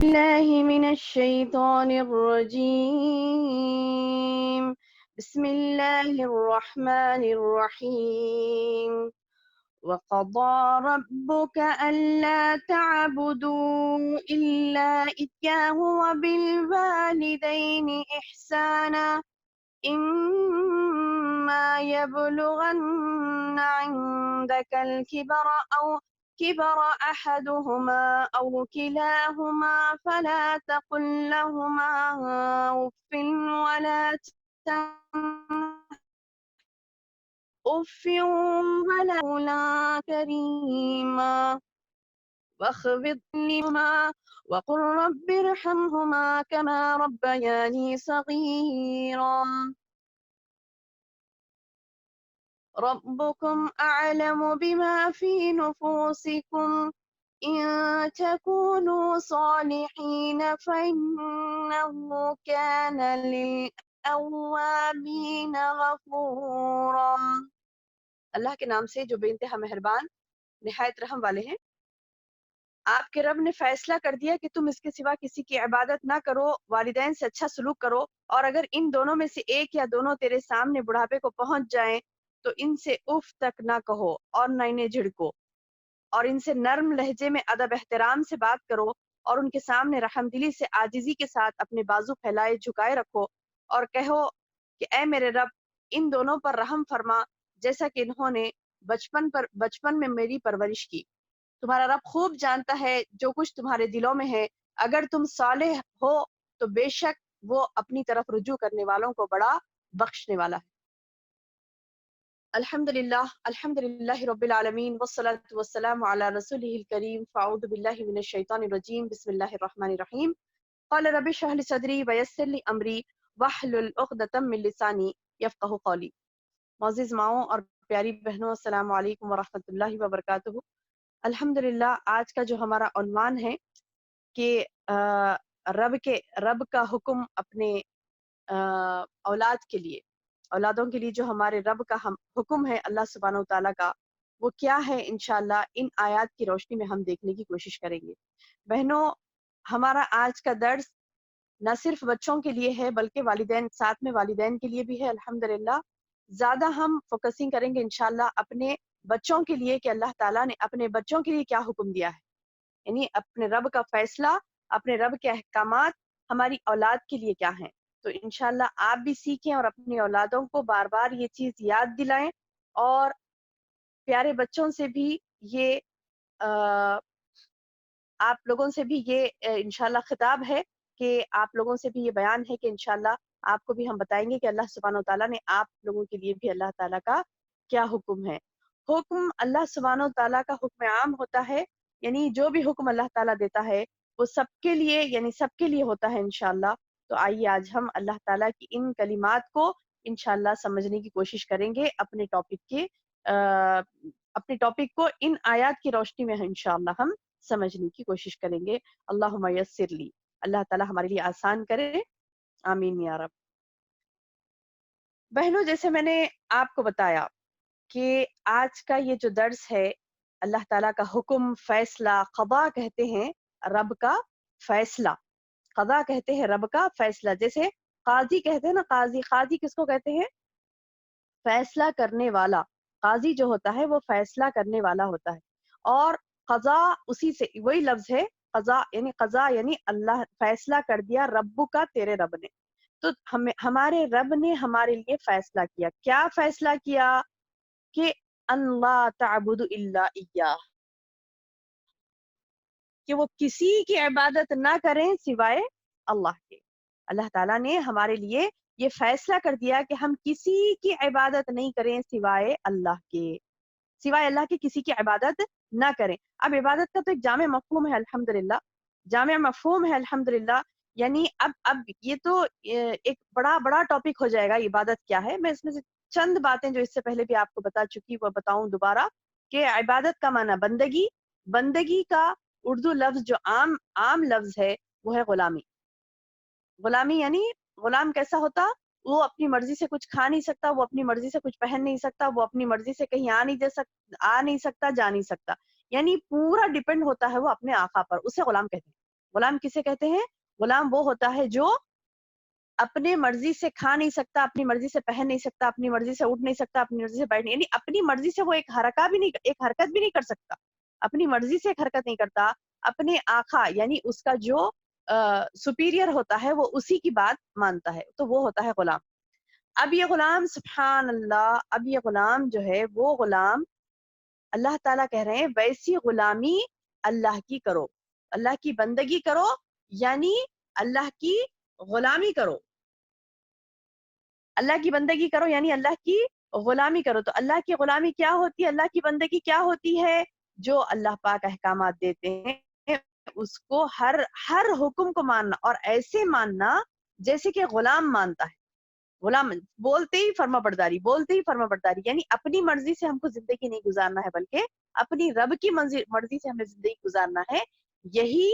الله من الشيطان الرجيم. بسم الله الرحمن الرحيم. وقضى ربك ألا تعبدوا إلا إياه وبالوالدين إحسانا إما يبلغن عندك كبر أحدهما أو كلاهما فلا تقل لهما أف ولا أف ولا كريما واخفض لهما وقل رب ارحمهما كما ربياني صغيرا ربكم أعلم بما في نفوسكم إن تكونوا صالحين فإنه كان للأوابين غفورا۔ اللہ کے نام سے جو بے انتہا مہربان نہایت رحم والے ہیں۔ آپ کے رب نے فیصلہ کر دیا کہ تم اس کے سوا کسی کی عبادت نہ کرو، والدین سے اچھا سلوک کرو، اور اگر ان دونوں میں سے ایک یا دونوں تیرے سامنے بڑھاپے کو پہنچ جائیں تو ان سے اف تک نہ کہو اور نہ انہیں جھڑکو، اور ان سے نرم لہجے میں ادب احترام سے بات کرو، اور ان کے سامنے رحم دلی سے عاجزی کے ساتھ اپنے بازو پھیلائے جھکائے رکھو، اور کہو کہ اے میرے رب ان دونوں پر رحم فرما جیسا کہ انہوں نے بچپن میں میری پرورش کی۔ تمہارا رب خوب جانتا ہے جو کچھ تمہارے دلوں میں ہے، اگر تم صالح ہو تو بے شک وہ اپنی طرف رجوع کرنے والوں کو بڑا بخشنے والا ہے۔ الحمدللہ رب العالمین والصلاة والسلام علی رسولہ الکریم، فاعوذ باللہ من الشیطان الرجیم، بسم اللہ الرحمن الرحیم۔ قال رب اشرح لي صدری ویسر لي امری واحلل عقدۃ من لسانی یفقہوا قولی۔ معزز ماؤں اور پیاری بہنوں، السلام علیکم ورحمۃ اللہ وبرکاتہ۔ الحمدللہ آج کا جو ہمارا عنوان ہے کہ رب کا حکم اپنے اولاد کے لیے، اولادوں کے لیے جو ہمارے رب کا حکم ہے اللہ سبحانہ و تعالیٰ کا، وہ کیا ہے انشاءاللہ ان آیات کی روشنی میں ہم دیکھنے کی کوشش کریں گے۔ بہنوں، ہمارا آج کا درس نہ صرف بچوں کے لیے ہے بلکہ والدین، ساتھ میں والدین کے لیے بھی ہے۔ الحمدللہ زیادہ ہم فوکسنگ کریں گے انشاءاللہ اپنے بچوں کے لیے کہ اللہ تعالیٰ نے اپنے بچوں کے لیے کیا حکم دیا ہے، یعنی اپنے رب کا فیصلہ، اپنے رب کے احکامات ہماری اولاد کے لیے کیا ہیں۔ تو انشاءاللہ آپ بھی سیکھیں اور اپنی اولادوں کو بار بار یہ چیز یاد دلائیں، اور پیارے بچوں سے بھی یہ آپ لوگوں سے بھی یہ انشاءاللہ خطاب ہے کہ آپ لوگوں سے بھی یہ بیان ہے کہ انشاءاللہ آپ کو بھی ہم بتائیں گے کہ اللہ سبحانہ و تعالیٰ نے آپ لوگوں کے لیے بھی اللہ تعالیٰ کا کیا حکم ہے۔ حکم اللہ سبحانہ و تعالیٰ کا حکم عام ہوتا ہے، یعنی جو بھی حکم اللہ تعالیٰ دیتا ہے وہ سب کے لیے، یعنی سب کے لیے ہوتا ہے انشاءاللہ۔ تو آئیے آج ہم اللہ تعالیٰ کی ان کلمات کو انشاءاللہ سمجھنے کی کوشش کریں گے، اپنے ٹاپک کو ان آیات کی روشنی میں انشاءاللہ ہم سمجھنے کی کوشش کریں گے۔ اللہم یسر لی، اللہ تعالیٰ ہمارے لیے آسان کرے، آمین یا رب۔ بہنوں، جیسے میں نے آپ کو بتایا کہ آج کا یہ جو درس ہے اللہ تعالیٰ کا حکم، فیصلہ، قضا کہتے ہیں رب کا فیصلہ، قضا کہتے ہیں رب کا فیصلہ۔ جیسے قاضی کہتے ہیں نا، قاضی کس کو کہتے ہیں؟ فیصلہ کرنے والا۔ قاضی جو ہوتا ہے وہ فیصلہ کرنے والا ہوتا ہے، اور قضا اسی سے وہی لفظ ہے، قضا یعنی اللہ فیصلہ کر دیا، رب کا تیرے رب نے۔ تو ہمارے رب نے ہمارے لیے فیصلہ کیا، کیا فیصلہ کیا؟ کہ اللہ تعبد الا ایہ، کہ وہ کسی کی عبادت نہ کریں سوائے اللہ کے۔ اللہ تعالیٰ نے ہمارے لیے یہ فیصلہ کر دیا کہ ہم کسی کی عبادت نہیں کریں سوائے اللہ کے، سوائے اللہ کے کسی کی عبادت نہ کریں۔ اب عبادت کا تو ایک جامع مفہوم ہے الحمدللہ، جامع مفہوم ہے الحمدللہ، یعنی اب یہ تو ایک بڑا ٹاپک ہو جائے گا عبادت کیا ہے۔ میں اس میں سے چند باتیں جو اس سے پہلے بھی آپ کو بتا چکی وہ بتاؤں دوبارہ، کہ عبادت کا معنی بندگی کا اردو لفظ جو عام لفظ ہے وہ ہے غلامی۔ غلامی یعنی غلام کیسا ہوتا؟ وہ اپنی مرضی سے کچھ کھا نہیں سکتا، وہ اپنی مرضی سے کچھ پہن نہیں سکتا، وہ اپنی مرضی سے کہیں آ نہیں سکتا، جا نہیں سکتا، یعنی پورا ڈیپینڈ ہوتا ہے وہ اپنے آقا پر، اسے غلام کہتے ہیں۔ غلام کسے کہتے ہیں؟ غلام وہ ہوتا ہے جو اپنے مرضی سے کھا نہیں سکتا، اپنی مرضی سے پہن نہیں سکتا، اپنی مرضی سے اٹھ نہیں سکتا، اپنی مرضی سے بیٹھ نہیں، یعنی اپنی مرضی سے وہ ایک حرکت بھی نہیں کر سکتا، اپنی مرضی سے ایک حرکت نہیں کرتا، اپنے آقا یعنی اس کا جو سپیریئر ہوتا ہے وہ اسی کی بات مانتا ہے، تو وہ ہوتا ہے غلام۔ اب یہ غلام سبحان اللہ، اب یہ غلام جو ہے وہ غلام اللہ تعالیٰ کہہ رہے ہیں ویسی غلامی اللہ کی کرو، اللہ کی بندگی کرو، یعنی اللہ کی غلامی کرو، اللہ کی بندگی کرو یعنی اللہ کی غلامی کرو۔ تو اللہ کی غلامی کیا ہوتی ہے، اللہ کی بندگی کیا ہوتی ہے؟ جو اللہ پاک احکامات دیتے ہیں اس کو ہر حکم کو ماننا، اور ایسے ماننا جیسے کہ غلام مانتا ہے۔ غلام بولتے ہی فرما برداری، بولتے ہی فرما برداری، یعنی اپنی مرضی سے ہم کو زندگی نہیں گزارنا ہے بلکہ اپنی رب کی مرضی سے ہمیں زندگی گزارنا ہے، یہی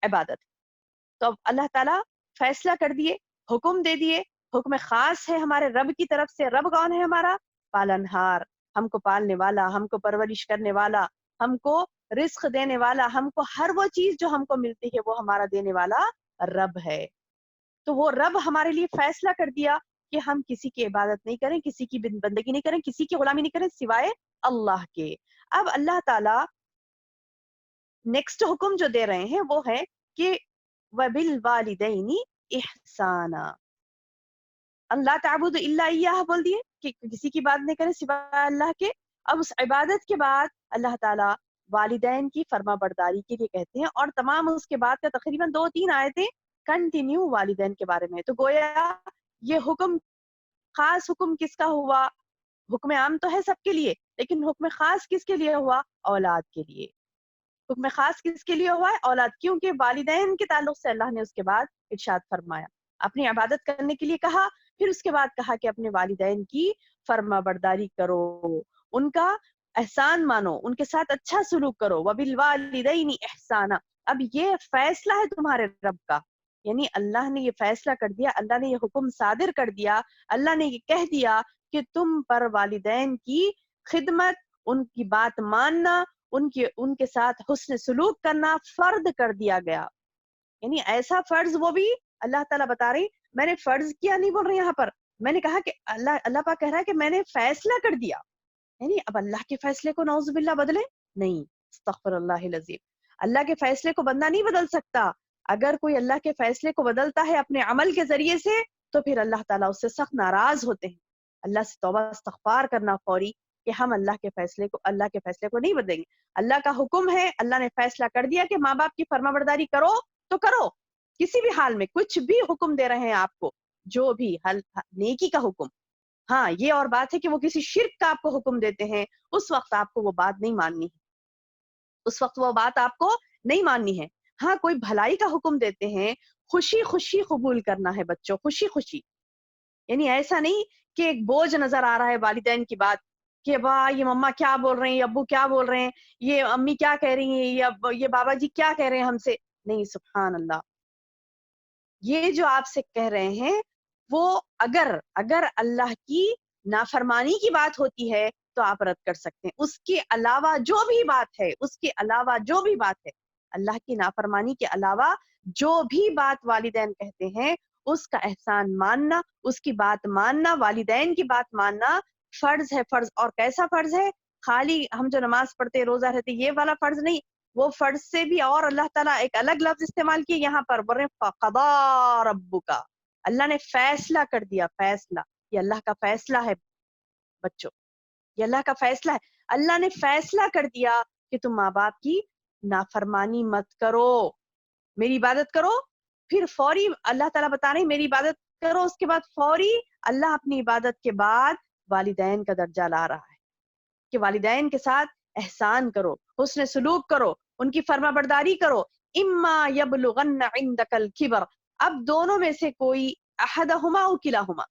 عبادت۔ تو اب اللہ تعالیٰ فیصلہ کر دیے، حکم دے دیے، حکم خاص ہے ہمارے رب کی طرف سے۔ رب کون ہے ہمارا؟ پالنہار، ہم کو پالنے والا، ہم کو پرورش کرنے والا، ہم کو رزق دینے والا، ہم کو ہر وہ چیز جو ہم کو ملتی ہے وہ ہمارا دینے والا رب ہے۔ تو وہ رب ہمارے لیے فیصلہ کر دیا کہ ہم کسی کی عبادت نہیں کریں، کسی کی بندگی نہیں کریں، کسی کی غلامی نہیں کریں سوائے اللہ کے۔ اب اللہ تعالیٰ نیکسٹ حکم جو دے رہے ہیں وہ ہے کہ وَبِالْوَالِدَيْنِ إِحْسَانًا، اللہ تعبد الا ایاہ بول دیے کہ کسی کی بات نہیں کریں سوائے اللہ کے۔ اب اس عبادت کے بعد اللہ تعالیٰ والدین کی فرما برداری کے لیے کہتے ہیں، اور تمام اس کے بعد کا تقریباً 2-3 آیتیں کنٹینیو والدین کے بارے میں۔ تو گویا یہ حکم، خاص حکم کس کا ہوا؟ حکم عام تو ہے سب کے لیے، لیکن حکم خاص کس کے لیے ہوا؟ اولاد کے لیے۔ حکم خاص کس کے لیے ہوا ہے؟ اولاد، کیونکہ والدین کے تعلق سے اللہ نے اس کے بعد ارشاد فرمایا، اپنی عبادت کرنے کے لیے کہا، پھر اس کے بعد کہا کہ اپنے والدین کی فرما برداری کرو، ان کا احسان مانو، ان کے ساتھ اچھا سلوک کرو۔ وَبِالْوَالِدَيْنِ إِحْسَانًا، اب یہ فیصلہ ہے تمہارے رب کا، یعنی اللہ نے یہ فیصلہ کر دیا، اللہ نے یہ حکم صادر کر دیا، اللہ نے یہ کہہ دیا کہ تم پر والدین کی خدمت، ان کی بات ماننا، ان کے ساتھ حسن سلوک کرنا فرض کر دیا گیا۔ یعنی ایسا فرض، وہ بھی اللہ تعالیٰ بتا رہی، میں نے فرض کیا نہیں بول رہے یہاں پر، میں نے کہا کہ اللہ پاک کہہ رہا ہے کہ میں نے فیصلہ کر دیا، یعنی اب اللہ کے فیصلے کو نعوذ باللہ بدلے نہیں، استغفر اللہ العظیم۔ اللہ کے فیصلے کو بندہ نہیں بدل سکتا، اگر کوئی اللہ کے فیصلے کو بدلتا ہے اپنے عمل کے ذریعے سے تو پھر اللہ تعالیٰ اس سے سخت ناراض ہوتے ہیں۔ اللہ سے توبہ استغفار کرنا فوری کہ ہم اللہ کے فیصلے کو نہیں بدلیں گے۔ اللہ کا حکم ہے، اللہ نے فیصلہ کر دیا کہ ماں باپ کی فرما برداری کرو تو کرو، کسی بھی حال میں کچھ بھی حکم دے رہے ہیں آپ کو، جو بھی نیکی کا حکم، ہاں یہ اور بات ہے کہ وہ کسی شرک کا آپ کو حکم دیتے ہیں، اس وقت آپ کو وہ بات نہیں ماننی ہے، اس وقت وہ بات آپ کو نہیں ماننی ہے۔ ہاں کوئی بھلائی کا حکم دیتے ہیں، خوشی خوشی قبول کرنا ہے بچوں، خوشی خوشی، یعنی ایسا نہیں کہ ایک بوجھ نظر آ رہا ہے والدین کی بات کہ واہ یہ مما کیا بول رہے ہیں، یہ ابو کیا بول رہے ہیں، یہ امی کیا کہہ رہی ہیں، یہ بابا جی کیا کہہ رہے ہیں ہم سے، نہیں سبحان اللہ، یہ جو آپ سے کہہ رہے ہیں وہ اگر اللہ کی نافرمانی کی بات ہوتی ہے تو آپ رد کر سکتے ہیں، اس کے علاوہ جو بھی بات ہے، اس کے علاوہ جو بھی بات ہے، اللہ کی نافرمانی کے علاوہ جو بھی بات والدین کہتے ہیں اس کا احسان ماننا، اس کی بات ماننا، والدین کی بات ماننا فرض ہے، فرض۔ اور کیسا فرض ہے؟ خالی ہم جو نماز پڑھتے روزہ رہتے یہ والا فرض نہیں، وہ فرض سے بھی اور اللہ تعالیٰ ایک الگ لفظ استعمال کیے یہاں پر، بول رہے فَقَضَىٰ رَبُّكَ، اللہ نے فیصلہ کر دیا، فیصلہ، یہ اللہ کا فیصلہ ہے بچوں، یہ اللہ کا فیصلہ ہے، اللہ نے فیصلہ کر دیا کہ تم ماں باپ کی نافرمانی مت کرو، میری عبادت کرو۔ پھر فوری اللہ تعالیٰ بتا رہے ہیں میری عبادت کرو، اس کے بعد فوری اللہ اپنی عبادت کے بعد والدین کا درجہ لا رہا ہے کہ والدین کے ساتھ احسان کرو، حسن سلوک کرو، ان کی فرما برداری کرو۔ اما یبلغن عندک الکبر، اب دونوں میں سے کوئی، احدہما او کلاہما،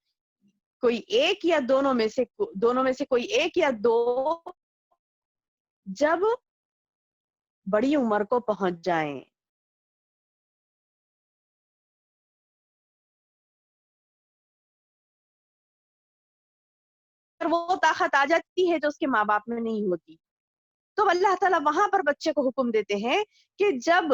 کوئی ایک یا دونوں میں سے کوئی ایک یا دو جب بڑی عمر کو پہنچ جائیں، وہ طاقت آ جاتی ہے جو اس کے ماں باپ میں نہیں ہوتی، تو اللہ تعالیٰ وہاں پر بچے کو حکم دیتے ہیں کہ جب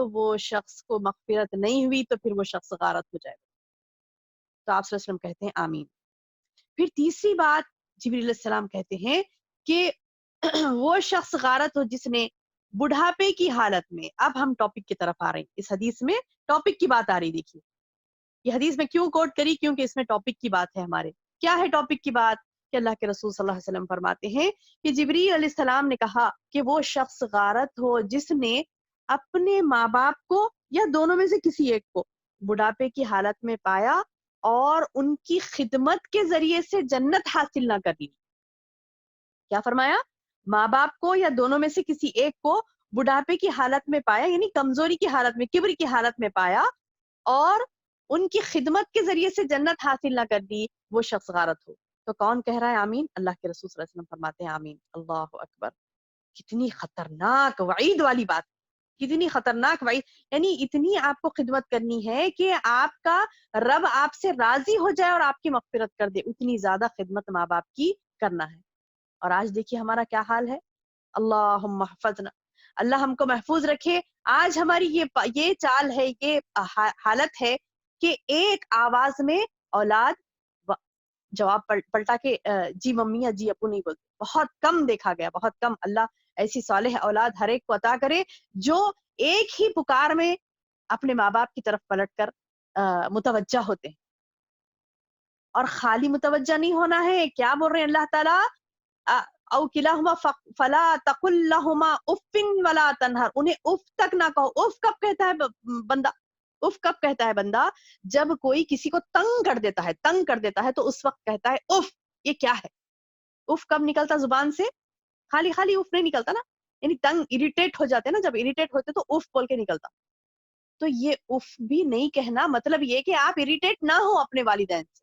تو وہ شخص کو مغفرت نہیں ہوئی تو پھر وہ شخص غارت ہو جائے گا. تو آپ صلی اللہ علیہ وسلم کہتے ہیں آمین. پھر تیسری بات جبریل علیہ السلام کہتے ہیں کہ وہ شخص غارت ہو جس نے بڑھاپے کی حالت میں. اب ہم ٹاپک کی طرف آ رہے ہیں. اس حدیث میں ٹاپک کی بات آ رہی. دیکھیے یہ حدیث میں کیوں کوٹ کری, کیونکہ اس میں ٹاپک کی بات ہے ہمارے. کیا ہے ٹاپک کی بات؟ کہ اللہ کے رسول صلی اللہ علیہ وسلم فرماتے ہیں کہ جبریل علیہ السلام نے کہا کہ وہ شخص غارت ہو جس نے اپنے ماں باپ کو یا دونوں میں سے کسی ایک کو بڑھاپے کی حالت میں پایا اور ان کی خدمت کے ذریعے سے جنت حاصل نہ کر لی. کیا فرمایا؟ ماں باپ کو یا دونوں میں سے کسی ایک کو بڑھاپے کی حالت میں پایا, یعنی کمزوری کی حالت میں, کبر کی حالت میں پایا اور ان کی خدمت کے ذریعے سے جنت حاصل نہ کر دی, وہ شخص غارت ہو. تو کون کہہ رہا ہے آمین؟ اللہ کے رسول صلی اللہ علیہ وسلم فرماتے ہیں آمین. اللہ اکبر. کتنی خطرناک وعید والی بات, کتنی خطرناک وعید. یعنی اتنی آپ کو خدمت کرنی ہے کہ آپ کا رب آپ سے راضی ہو جائے اور آپ کی مغفرت کر دے, اتنی زیادہ خدمت ماں باپ کی کرنا ہے. اور آج دیکھیے ہمارا کیا حال ہے. اللہم احفظنا, اللہ ہم کو محفوظ رکھے. آج ہماری یہ چال ہے, یہ حالت ہے کہ ایک آواز میں اولاد جواب پلٹا کے جی ممی یا جی ابو نہیں بولتے. بہت کم دیکھا گیا, بہت کم. اللہ ایسی صالح اولاد ہر ایک کو عطا کرے جو ایک ہی پکار میں اپنے ماں باپ کی طرف پلٹ کر متوجہ ہوتے ہیں. اور خالی متوجہ نہیں ہونا ہے. کیا بول رہے ہیں اللہ تعالیٰ؟ او کلاہما فلا تقل لہما اف ولا تنہر. انہیں اف تک نہ کہو. اف کب کہتا ہے بندہ؟ اف کب کہتا ہے بندہ؟ جب کوئی کسی کو تنگ کر دیتا ہے, تنگ کر دیتا ہے تو اس وقت کہتا ہے اف. یہ کیا ہے؟ اف کب نکلتا زبان سے؟ خالی خالی اف نہیں نکلتا نا, یعنی تنگ اریٹیٹ ہو جاتے ہیں نا, جب اریٹیٹ ہوتے تو اف بول کے نکلتا. تو یہ اف بھی نہیں کہنا, مطلب یہ کہ آپ اریٹیٹ نہ ہو اپنے والدین سے.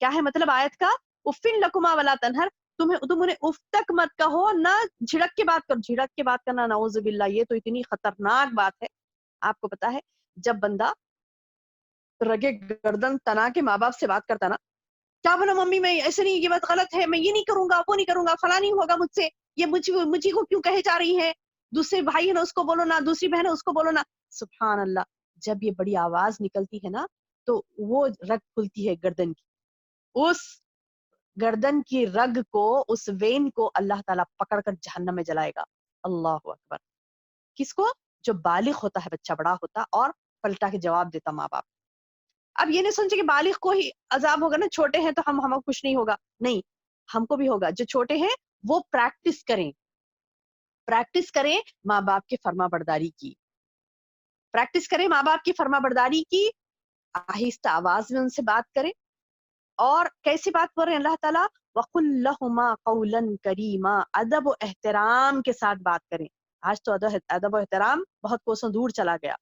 کیا ہے مطلب آیت کا؟ افن لکما ولا تنہر. تم انہیں اف تک مت کہو, نہ جھڑک کے بات کرو. جھڑک کے بات کرنا نعوذ باللہ, یہ تو اتنی خطرناک بات ہے. آپ کو پتا ہے جب بندہ رگے گردن تنا کے ماں باپ سے بات کرتا نا, کیا بولا ممی میں ایسے نہیں, یہ بات غلط ہے, میں یہ نہیں کروں گا, وہ نہیں کروں گا, فلاں نہیں ہوگا مجھ سے, یہ مجھے کو کیوں کہے جا رہی ہیں, دوسرے بھائی ہے نا اس کو بولو نا, دوسری بہن ہے اس کو بولو نا. سبحان اللہ. جب یہ بڑی آواز نکلتی ہے نا تو وہ رگ کھلتی ہے گردن کی. اس گردن کی رگ کو, اس وین کو اللہ تعالیٰ پکڑ کر جہنم میں جلائے گا. اللہ اکبر. کس کو؟ جو بالغ ہوتا ہے, بچہ بڑا ہوتا اور پلٹا کے جواب دیتا ماں باپ. اب یہ نہیں سوچے کہ بالغ کو ہی عذاب ہوگا نا, چھوٹے ہیں تو ہم کچھ نہیں ہوگا. نہیں, ہم کو بھی ہوگا. جو چھوٹے ہیں وہ پریکٹس کریں ماں باپ کے فرما برداری کی. پریکٹس کریں ماں باپ کی فرما برداری کی, آہستہ آواز میں ان سے بات کریں. اور کیسی بات کر رہے ہیں اللہ تعالیٰ؟ وَقُلْ لَهُمَا قَوْلًا كَرِيمًا. ادب و احترام کے ساتھ بات کریں. آج تو ادب و احترام بہت کوسوں دور چلا گیا.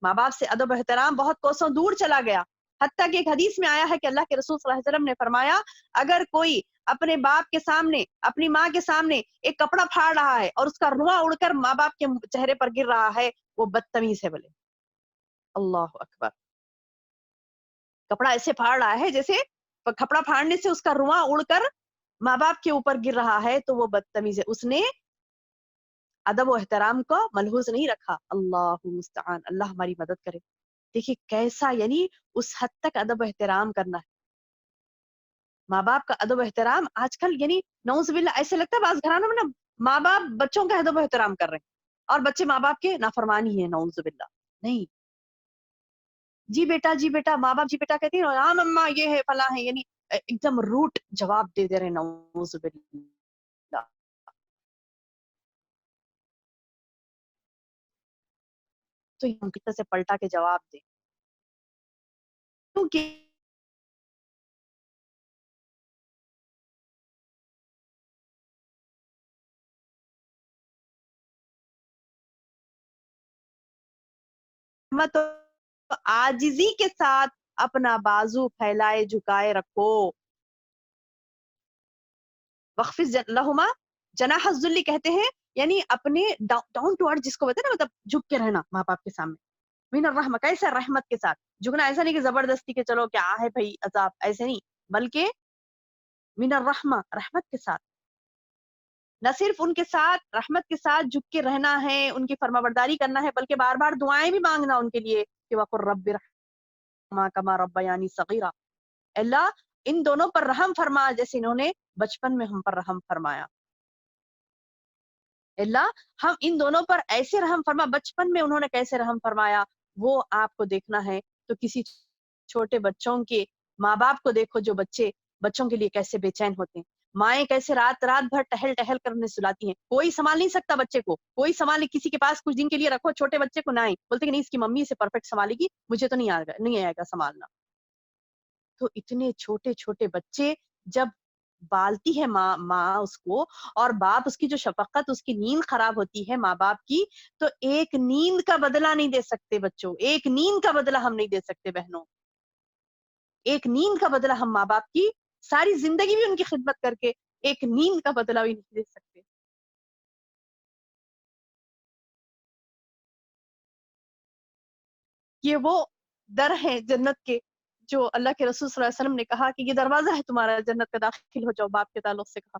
ماں باپ سے ادب و احترام بہت کوسوں دور چلا گیا. حتیٰ کہ ایک حدیث میں آیا ہے کہ اللہ کے رسول صلی اللہ علیہ وسلم نے فرمایا, اگر کوئی اپنے باپ کے سامنے, اپنی ماں کے سامنے ایک کپڑا پھاڑ رہا ہے اور اس کا رواں اڑ کر ماں باپ کے چہرے پر گر رہا ہے, وہ بدتمیز ہے. بولے اللہ اکبر. کپڑا ایسے پھاڑ رہا ہے جیسے کپڑا پھاڑنے سے اس کا رواں اڑ کر ماں باپ کے اوپر گر رہا ہے, تو وہ بدتمیز ہے. اس نے ادب و احترام کو ملحوظ نہیں رکھا. اللہ مستعان, اللہ ہماری مدد کرے. دیکھیے کیسا, یعنی اس حد تک ادب و احترام کرنا ہے. ماں باپ کا ادب و احترام آج کل, یعنی نعوذ باللہ, ایسے لگتا ہے بعض گھرانوں میں نا ماں باپ بچوں کا ادب و احترام کر رہے ہیں اور بچے ماں باپ کے نافرمانی ہے. نعوذ باللہ. نہیں, جی بیٹا, ماں باپ جی بیٹا کہتے ہیں, ہاں مما یہ ہے فلاں ہے, یعنی ایک دم روٹ جواب دے رہے ہیں. نعوذ باللہ. تو ہم کتنے سے پلٹا کے جواب دیں, کیونکہ تو آجزی کے ساتھ اپنا بازو پھیلائے جھکائے رکھو. وخفض لہما جناح الذل کہتے ہیں, یعنی اپنے ڈاؤن ٹو ارتھ جس کو بولتے ہیں نا, مطلب جھک کے رہنا ماں باپ کے سامنے. من الرحمہ, کیسا رحمت کے ساتھ جھکنا. ایسا نہیں کہ زبردستی کے چلو کیا ہے بھائی عذاب, ایسے نہیں, بلکہ من الرحمہ, رحمت کے ساتھ. نہ صرف ان کے ساتھ رحمت کے ساتھ جھک کے رہنا ہے، ان کی فرمانبرداری کرنا ہے، بلکہ بار بار دعائیں بھی مانگنا ان کے لیے کہ وقر رب ارحمہما کما ربیانی صغیرا، اللہ ان دونوں پر رحم فرما جیسے انہوں نے بچپن میں ہم پر رحم فرمایا، اللہ ہم ان دونوں پر ایسے رحم فرما، بچپن میں انہوں نے کیسے رحم فرمایا وہ آپ کو دیکھنا ہے۔ تو کسی چھوٹے بچوں کے ماں باپ کو دیکھو جو بچوں کے لیے کیسے بے چین ہوتے ہیں، مائیں کیسے رات رات بھر ٹہل ٹہل کرنے سلاتی ہیں، کوئی سنبھال نہیں سکتا بچے کو، کوئی سنبھال نہیں، کسی کے پاس کچھ دن کے لیے رکھو چھوٹے بچے کو، نہ بولتے کہ نہیں اس کی ممی سے پرفیکٹ سنبھالے گی، مجھے تو نہیں آئے گا سنبھالنا۔ تو اتنے چھوٹے چھوٹے بچے جب بالتی ہے ماں اس کو، اور باپ اس کی جو شفقت، اس کی نیند خراب ہوتی ہے ماں باپ کی، تو ایک نیند کا بدلہ نہیں دے سکتے بچوں، ایک نیند کا بدلہ ہم نہیں دے سکتے بہنوں، ایک نیند کا بدلہ ہم ماں باپ کی ساری زندگی بھی ان کی خدمت کر کے ایک نیند کا بدلہ بھی نہیں دے سکتے۔ یہ وہ در ہیں جنت کے جو اللہ کے رسول صلی اللہ علیہ وسلم نے کہا کہ یہ دروازہ ہے تمہارا جنت کا، داخل ہو جاؤ، باپ کے تعلق سے کہا۔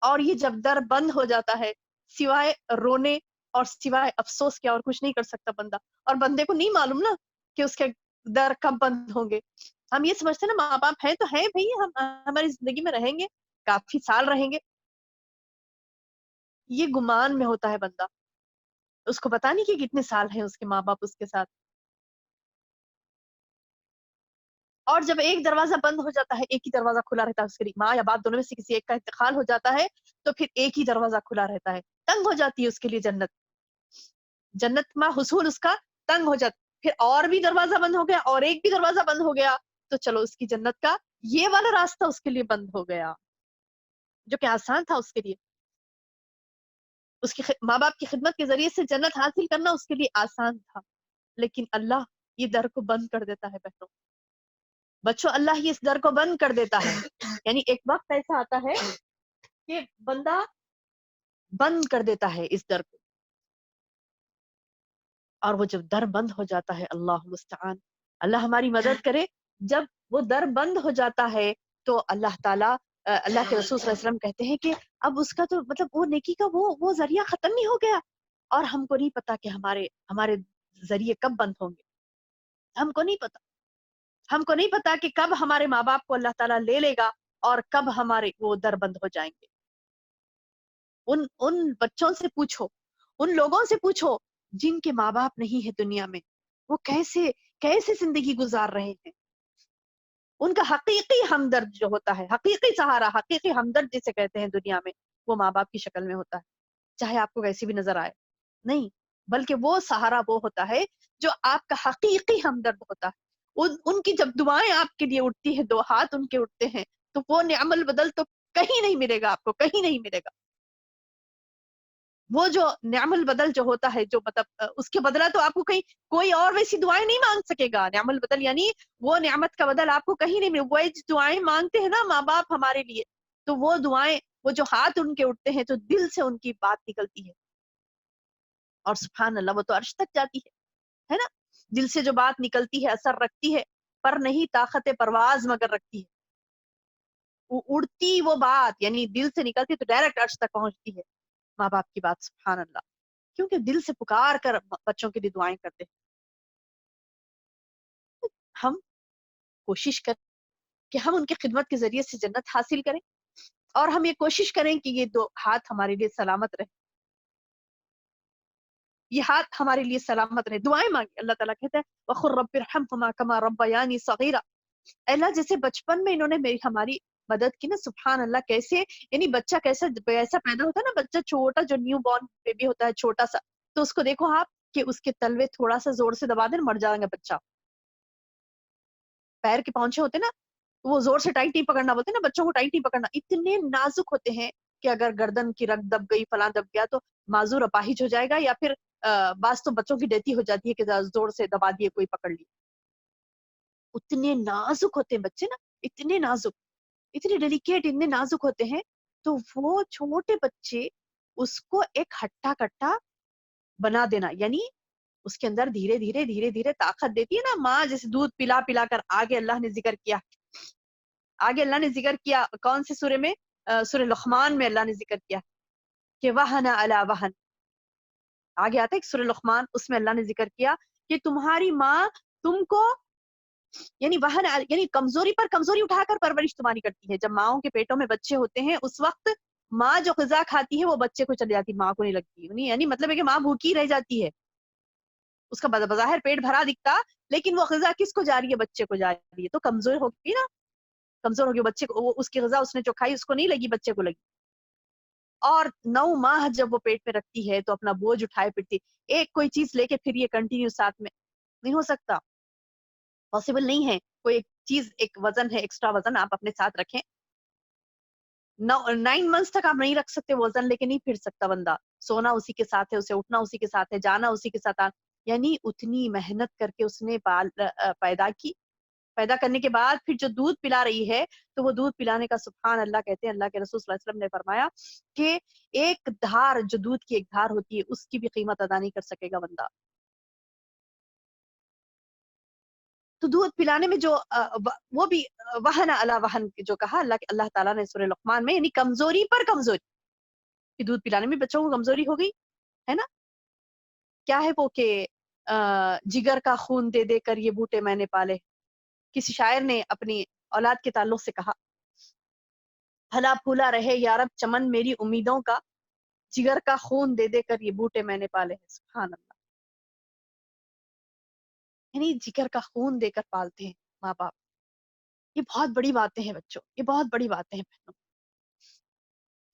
اور یہ جب در بند ہو جاتا ہے، سوائے رونے اور سوائے افسوس کے اور کچھ نہیں کر سکتا بندہ، اور بندے کو نہیں معلوم نا کہ اس کے در کب بند ہوں گے۔ ہم یہ سمجھتے ہیں نا ماں باپ ہیں تو ہیں بھئی، ہم ہماری زندگی میں رہیں گے، کافی سال رہیں گے، یہ گمان میں ہوتا ہے بندہ، اس کو پتا نہیں کہ کتنے سال ہیں اس کے ماں باپ اس کے ساتھ۔ اور جب ایک دروازہ بند ہو جاتا ہے، ایک ہی دروازہ کھلا رہتا ہے اس کے لیے، ماں یا باپ دونوں میں سے کسی ایک کا انتقال ہو جاتا ہے، تو پھر ایک ہی دروازہ کھلا رہتا ہے، تنگ ہو جاتی ہے اس کے لیے جنت، جنت میں حصول اس کا تنگ ہو جاتا، پھر اور بھی دروازہ بند ہو گیا اور ایک بھی دروازہ بند ہو گیا، تو چلو اس کی جنت کا یہ والا راستہ اس کے لیے بند ہو گیا، جو کہ آسان تھا اس کے لیے، اس کی ماں باپ کی خدمت کے ذریعے سے جنت حاصل کرنا اس کے لیے آسان تھا، لیکن اللہ یہ در کو بند کر دیتا ہے بہنوں، بچوں اللہ ہی اس در کو بند کر دیتا ہے، یعنی ایک وقت ایسا آتا ہے کہ بندہ بند کر دیتا ہے اس در کو، اور وہ جب در بند ہو جاتا ہے، اللہ مستعان، اللہ ہماری مدد کرے، جب وہ در بند ہو جاتا ہے تو اللہ تعالیٰ اللہ کے رسول صلی اللہ علیہ وسلم کہتے ہیں کہ اب اس کا تو مطلب وہ نیکی کا وہ ذریعہ ختم نہیں ہو گیا، اور ہم کو نہیں پتا کہ ہمارے ذریعے کب بند ہوں گے، ہم کو نہیں پتا، ہم کو نہیں پتا کہ کب ہمارے ماں باپ کو اللہ تعالیٰ لے لے گا اور کب ہمارے وہ در بند ہو جائیں گے۔ ان بچوں سے پوچھو، ان لوگوں سے پوچھو جن کے ماں باپ نہیں ہے دنیا میں، وہ کیسے کیسے زندگی گزار رہے ہیں، ان کا حقیقی ہمدرد جو ہوتا ہے، حقیقی سہارا، حقیقی ہمدرد جسے کہتے ہیں دنیا میں، وہ ماں باپ کی شکل میں ہوتا ہے، چاہے آپ کو کیسی بھی نظر آئے، نہیں، بلکہ وہ سہارا وہ ہوتا ہے جو آپ کا حقیقی ہمدرد ہوتا ہے، ان کی جب دعائیں آپ کے لیے اٹھتی ہیں، دو ہاتھ ان کے اٹھتے ہیں، تو وہ نعم البدل تو کہیں نہیں ملے گا، آپ کو کہیں نہیں ملے گا، وہ جو نعم البدل جو ہوتا ہے، جو مطلب اس کے بدلہ تو آپ کو کہیں کوئی اور ویسی دعائیں نہیں مانگ سکے گا، نعم البدل یعنی وہ نعمت کا بدل آپ کو کہیں نہیں ملے، وہ دعائیں مانگتے ہیں نا ماں باپ ہمارے لیے، تو وہ دعائیں، وہ جو ہاتھ ان کے اٹھتے ہیں تو دل سے ان کی بات نکلتی ہے، اور سبحان اللہ وہ تو عرش تک جاتی ہے نا، دل سے جو بات نکلتی ہے اثر رکھتی ہے، پر نہیں طاقت پرواز مگر رکھتی ہے، وہ اڑتی وہ بات، یعنی دل سے نکلتی تو ڈائریکٹ عرش تک پہنچتی ہے ماں باپ کی بات، سبحان اللہ، کیونکہ دل سے پکار کر بچوں کے لیے دعائیں کرتے ہیں۔ ہم کوشش کریں کہ ہم ان کی خدمت کے ذریعے سے جنت حاصل کریں، اور ہم یہ کوشش کریں کہ یہ دو ہاتھ ہمارے لیے سلامت رہیں، یہ ہاتھ ہمارے لیے سلامت رہے، دعائیں مانگیں، اللہ تعالیٰ کہتا ہے وَقُلْ رَبِّ ارْحَمْهُمَا كَمَا رَبَّيَانِي صَغِيرًا، اللہ جیسے بچپن میں انہوں نے ہماری مدد کی نا، سبحان اللہ، کیسے یعنی بچہ کیسا پیدا ہوتا ہے نا، بچہ چھوٹا جو نیو بورن بیبی ہوتا ہے چھوٹا سا، تو اس کو دیکھو آپ کہ اس کے تلوے تھوڑا سا زور سے دبا دیں مر جائے گا بچہ، پیر کے پہنچے ہوتے نا، وہ زور سے ٹائٹ نہیں پکڑنا، بولتے نا بچوں کو ٹائٹ نہیں پکڑنا، اتنے نازک ہوتے ہیں کہ اگر گردن کی رگ دب گئی، فلاں دب گیا تو معذور اپاہج ہو جائے گا، یا پھر بعض تو بچوں کی ڈیتھ ہی ہو جاتی ہے کہ زور سے دبا دیے کوئی پکڑ لی، اتنے نازک ہوتے ہیں بچے نا، اتنے نازک، اتنے ڈیلیکیٹ، اتنے نازک ہوتے ہیں، تو وہ چھوٹے بچے اس کو ایک ہٹا کٹا بنا دینا، یعنی اس کے اندر دھیرے دھیرے دھیرے دھیرے طاقت دیتی ہے نا ماں، جیسے دودھ پلا پلا کر، آگے اللہ نے ذکر کیا کون سے سورے میں، سورہ لقمان میں اللہ نے ذکر کیا کہ وہن علی وہن، آگے آتا ہے سورہ لقمان، اس میں اللہ نے ذکر کیا کہ تمہاری ماں تم کو یعنی وہن یعنی کمزوری پر کمزوری اٹھا کر پرورش تمہاری کرتی ہے. جب ماؤں کے پیٹوں میں بچے ہوتے ہیں اس وقت ماں جو غذا کھاتی ہے وہ بچے کو چلی جاتی، ماں کو نہیں لگتی، یعنی مطلب ہے کہ ماں بھوکی رہ جاتی ہے، اس کا بظاہر پیٹ بھرا دکھتا لیکن وہ غذا کس کو جا رہی ہے؟ بچے کو جا رہی ہے. تو کمزور ہوگی نا، کمزور ہوگی بچے کو، اس کی غذا اس نے جو کھائی اس کو نہیں لگی، بچے کو لگی. اور 9 ماہ جب وہ پیٹ میں رکھتی ہے تو اپنا بوجھ اٹھائے پھرتی، ایک کوئی چیز لے کے پھر یہ کنٹینیو ساتھ میں نہیں ہو سکتا، پاسبل نہیں ہے. کوئی ایک چیز، ایک وزن ہے، ایکسٹرا وزن آپ اپنے ساتھ رکھیں. 9 منتھس تک آپ نہیں رکھ سکتے وزن، لیکن نہیں پھر سکتا بندہ. سونا اسی کے ساتھ ہے، اسے اٹھنا اسی کے ساتھ ہے، جانا اسی کے ساتھ. یعنی اتنی محنت کر کے اس نے پیدا کی، پیدا کرنے کے بعد پھر جو دودھ پلا رہی ہے تو وہ دودھ پلانے کا سبحان اللہ کہتے ہیں. اللہ کے رسول صلی اللہ علیہ وسلم نے فرمایا کہ ایک دھار، جو دودھ کی ایک دھار ہوتی ہے، اس کی بھی قیمت ادا نہیں کر سکے گا بندہ. تو دودھ پلانے میں جو وہ بھی وہن علی وہن جو کہا اللہ تعالیٰ نے سورہ لقمان میں، یعنی کمزوری پر کمزوری، کہ دودھ پلانے میں بچوں کو کمزوری ہو گئی ہے نا. کیا ہے وہ کہ جگر کا خون دے دے کر یہ بوٹے میں نے پالے. کسی شاعر نے اپنی اولاد کے تعلق سے کہا پھلا پھولا رہے یارب چمن میری امیدوں کا، جگر کا خون دے دے کر یہ بوٹے میں نے پالے ہیں. سبحان اللہ. یعنی جگر کا خون دے کر پالتے ہیں ماں باپ. یہ بہت بڑی باتیں ہیں بچوں، یہ بہت بڑی باتیں ہیں بہنوں.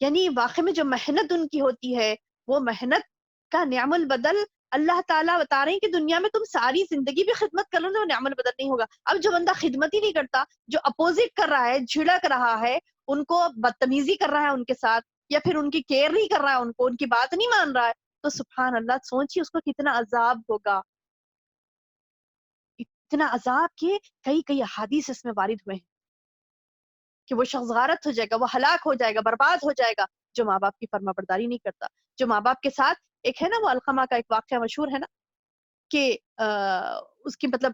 یعنی واقع میں جو محنت ان کی ہوتی ہے، وہ محنت کا نعم البدل اللہ تعالیٰ بتا رہے ہیں کہ دنیا میں تم ساری زندگی بھی خدمت کر لو نا، نعم البدل نہیں ہوگا. اب جو بندہ خدمت ہی نہیں کرتا، جو اپوزٹ کر رہا ہے، جھڑک رہا ہے، ان کو بدتمیزی کر رہا ہے ان کے ساتھ، یا پھر ان کی کیئر نہیں کر رہا ہے، ان کو ان کی بات نہیں مان رہا ہے، تو سبحان اللہ سوچیے اس کو کتنا عذاب ہوگا. اتنا عذاب کہ کئی احادیث اس میں وارد ہوئے ہیں کہ وہ شخص غارت ہو جائے گا، وہ ہلاک ہو جائے گا، برباد ہو جائے گا جو ماں باپ کی فرما برداری نہیں کرتا. جو ماں باپ کے ساتھ ایک ہے نا، وہ علقمہ کا ایک واقعہ مشہور ہے نا کہ اس کی مطلب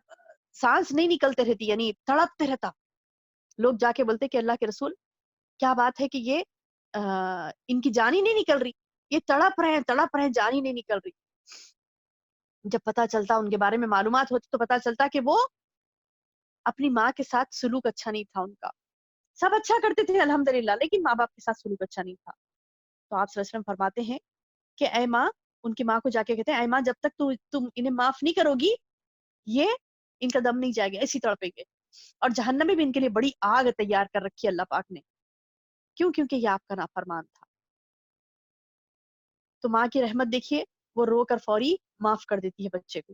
سانس نہیں نکلتے رہتی، یعنی تڑپتے رہتا. لوگ جا کے بولتے کہ اللہ کے رسول کیا بات ہے کہ یہ ان کی جان ہی نہیں نکل رہی، یہ تڑپ رہے ہیں، جان ہی نہیں نکل رہی. جب پتا چلتا، ان کے بارے میں معلومات ہوتی تو پتا چلتا کہ وہ اپنی ماں کے ساتھ سلوک اچھا نہیں تھا ان کا. سب اچھا کرتے تھے الحمدللہ، لیکن ماں باپ کے ساتھ سلوک اچھا نہیں تھا. تو آپ صلی اللہ علیہ وسلم فرماتے ہیں کہ اے ماں، ان کی ماں کو جا کے کہتے ہیں اے ماں، جب تک تم انہیں معاف نہیں کرو گی، یہ ان کا دم نہیں جائے گا، ایسی تڑپیں گے. اور جہنم میں بھی ان کے لیے بڑی آگ تیار کر رکھی ہے اللہ پاک نے. کیوں؟ کیونکہ یہ آپ کا نافرمان تھا. تو ماں کی رحمت دیکھیے، وہ رو کر فوری معاف کر دیتی ہے بچے کو.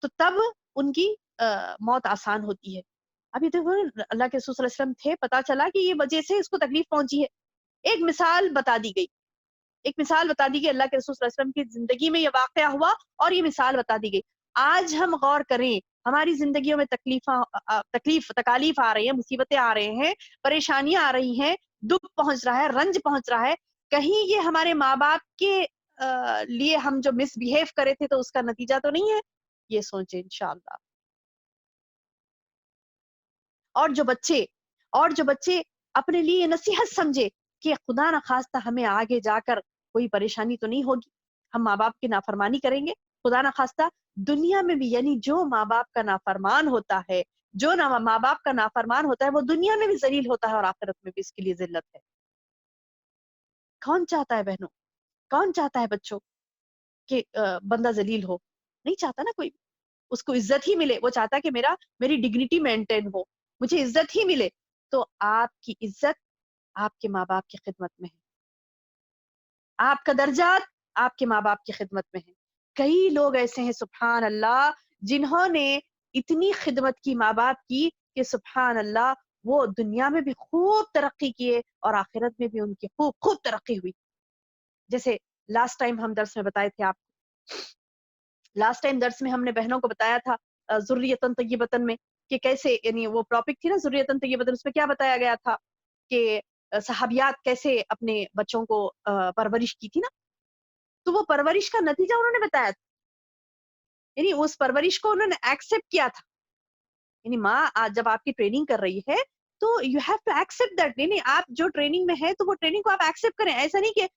تو تب ان کی موت آسان ہوتی ہے. ابھی دیکھو اللہ کے رسول صلی اللہ علیہ وسلم تھے، پتا چلا کہ یہ وجہ سے اس کو تکلیف پہنچی ہے. ایک مثال بتا دی گئی، ایک مثال بتا دی گئی. اللہ کے رسول صلی اللہ علیہ وسلم کی زندگی میں یہ واقعہ ہوا اور یہ مثال بتا دی گئی. آج ہم غور کریں، ہماری زندگیوں میں تکالیف آ رہی ہیں، مصیبتیں آ رہے ہیں، پریشانیاں آ رہی ہیں، دکھ پہنچ رہا ہے، رنج پہنچ رہا ہے. کہیں یہ ہمارے ماں باپ کے لیے ہم جو مس بیہیو کرے تھے تو اس کا نتیجہ تو نہیں ہے؟ یہ سوچیں انشاءاللہ. اور جو بچے اپنے لیے نصیحت سمجھے کہ خدا نخواستہ ہمیں آگے جا کر کوئی پریشانی تو نہیں ہوگی، ہم ماں باپ کی نافرمانی کریں گے، خدا نخواستہ دنیا میں بھی، یعنی جو ماں باپ کا نافرمان ہوتا ہے، جو ماں باپ کا نافرمان ہوتا ہے، وہ دنیا میں بھی ذلیل ہوتا ہے اور آخرت میں بھی اس کے لیے ذلت ہے. کون چاہتا ہے بہنوں، کون چاہتا ہے بچوں کہ بندہ ذلیل ہو؟ نہیں چاہتا نا کوئی. اس کو عزت ہی ملے، وہ چاہتا ہے کہ میری ڈگنیٹی مینٹین ہو، مجھے عزت ہی ملے. تو آپ کی عزت آپ کے ماں باپ کی خدمت میں ہے، آپ کا درجات آپ کے ماں باپ کی خدمت میں ہے. کئی لوگ ایسے ہیں سبحان اللہ جنہوں نے اتنی خدمت کی ماں باپ کی کہ سبحان اللہ وہ دنیا میں بھی خوب ترقی کیے اور آخرت میں بھی ان کی خوب ترقی ہوئی. جیسے لاسٹ ٹائم ہم درس میں بتائے تھے، آپ لاسٹ ٹائم درس میں ہم نے بہنوں کو بتایا تھا ذریۃ طیبۃ میں کہ کیسے، یعنی وہ ٹاپک تھی نا ذریۃ طیبۃ، اس میں کیا بتایا گیا تھا کہ صحابیات کیسے اپنے بچوں کو پرورش کی تھی نا. تو وہ پرورش کا نتیجہ انہوں نے بتایا تھا، یعنی اس پرورش کو انہوں نے ایکسپٹ کیا تھا. یعنی ماں آج جب آپ کی ٹریننگ کر رہی ہے تو you have to accept that. نہیں آپ جو ٹریننگ میں ہے تو وہ ٹریننگ کو آپ ایکسپٹ کریں. ایسا نہیں کہ